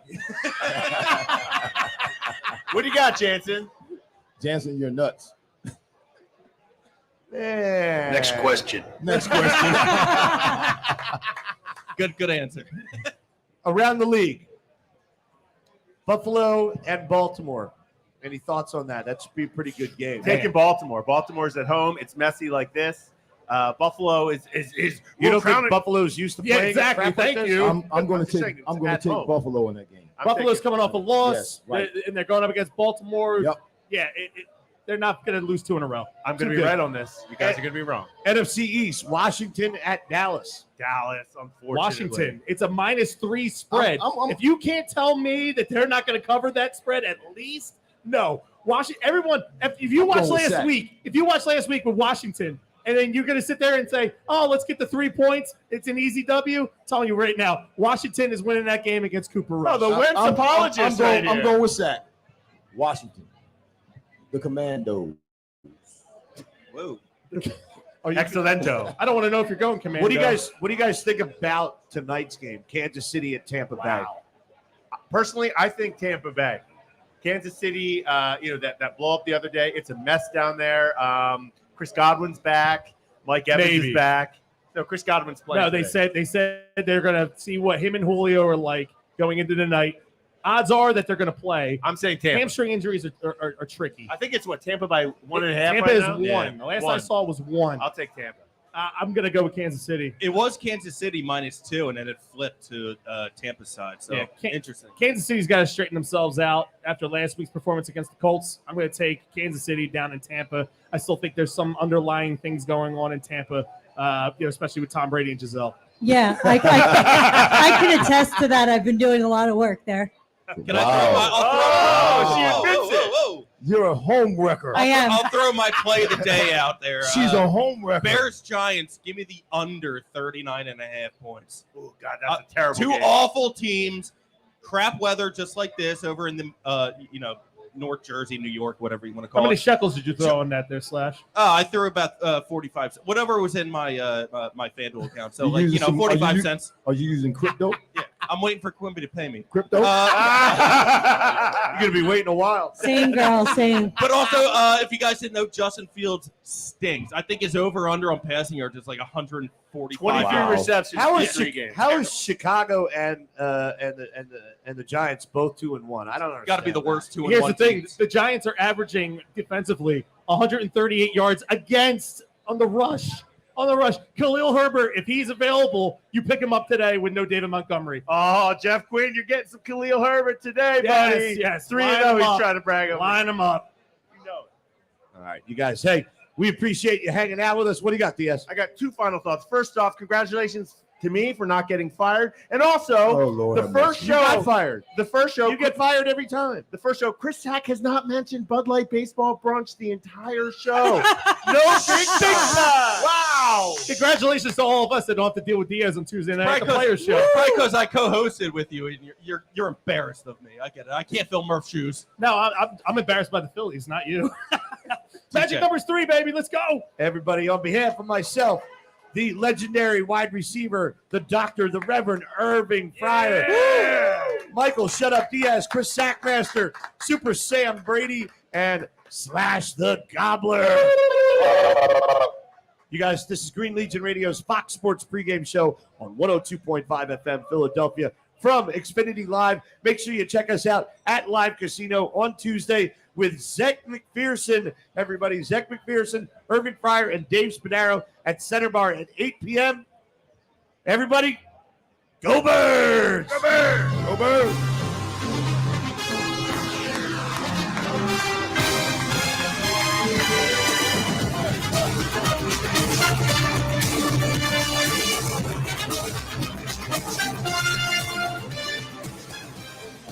What do you got, Jansen? Jansen, you're nuts. Next question. Next question. Good answer. Around the league, Buffalo and Baltimore. Any thoughts on that? That should be a pretty good game. Taking Baltimore. Baltimore's at home. It's messy like this. Buffalo is You don't think Buffalo's used to playing? Yeah, exactly. crap like Thank this? you. I'm going to take Buffalo in that game. Buffalo's coming off a loss, Yes, right. and they're going up against Baltimore. Yep. Yeah, they're not going to lose 2 in a row. I'm going to be right on this. You guys are going to be wrong. NFC East, Washington at Dallas. Dallas, unfortunately. Washington. It's a -3 spread. If you can't tell me that they're not going to cover that spread, at least no. Washington. Everyone. If you watched last week, with Washington, and then you're going to sit there and say, "Oh, let's get the 3 points. It's an easy W." I'm telling you right now, Washington is winning that game against Cooper Rush. No, the Wentz apologist. I'm going with Sack. Washington. The Commandos. Whoa. Excellento. I don't want to know if you're going Commando. What do you guys think about tonight's game? Kansas City at Tampa Bay. Personally, I think Tampa Bay. Kansas City, that blow up the other day. It's a mess down there. Chris Godwin's back. Mike Evans is back. No, Chris Godwin's playing. No, they said they're going to see what him and Julio are like going into the night. Odds are that they're going to play. I'm saying Tampa. Hamstring injuries are tricky. I think it's Tampa by 1.5. Tampa right is now? 1. Yeah, The last 1. I saw was 1. I'll take Tampa. I'm going to go with Kansas City. It was Kansas City -2, and then it flipped to Tampa's side. So interesting. Kansas City's got to straighten themselves out after last week's performance against the Colts. I'm going to take Kansas City down in Tampa. I still think there's some underlying things going on in Tampa, especially with Tom Brady and Giselle. Yeah, I can attest to that. I've been doing a lot of work there. Can I throw my? She admits it. You're a home wrecker. I am. I'll throw my play of the day out there. She's a home wrecker. Bears Giants. Give me the under 39.5 points. Oh God, that's a terrible. Two game. awful teams. Crap weather, just like this over in the North Jersey, New York, whatever you want to call How many it. shekels did you throw on that there, Slash? I threw about 45, whatever was in my my FanDuel account. So 45 cents. Are you using crypto? Yeah, I'm waiting for Quimby to pay me. Crypto? You're going to be waiting a while. Same girl, same. But also, if you guys didn't know, Justin Fields stinks. I think his over/under on passing yards is like 145. 23 receptions. How is Chicago and the Giants both 2-1? I don't understand. Got to be the worst 2-1. Here's the thing: the Giants are averaging defensively 138 yards against on the rush. On the rush, Khalil Herbert, if he's available, you pick him up today with no David Montgomery. Oh, Jeff Quinn, you're getting some Khalil Herbert today, buddy. Yes, 3-0. He's trying to brag over. Line him up. You know it. All right, you guys. Hey, we appreciate you hanging out with us. What do you got, DS? I got 2 final thoughts. First off, congratulations to me for not getting fired. And also, Oh, Lord the have first mercy. show, You got fired. The first show, You get fired every time. The first show, Chris Sack has not mentioned Bud Light Baseball Brunch the entire show. No big time. Wow. Congratulations to all of us that don't have to deal with Diaz on Tuesday night at the Probably Players Show. because I co-hosted with you, and you're embarrassed of me. I get it. I can't fill Murph's shoes. No, I'm embarrassed by the Phillies, not you. Magic numbers 3, baby. Let's go. Everybody, on behalf of myself, the legendary wide receiver, the doctor, the Reverend Irving Fryer, Michael Shut Up Diaz, Chris Sackmaster, Super Sam Brady, and Slash the Gobbler. You guys, this is Green Legion Radio's Fox Sports pregame show on 102.5 FM Philadelphia from Xfinity Live. Make sure you check us out at Live Casino on Tuesday with Zach McPherson. Everybody, Zach McPherson, Irving Fryer, and Dave Spadaro at Center Bar at 8 p.m. Everybody, go Birds! Go Birds! Go Birds!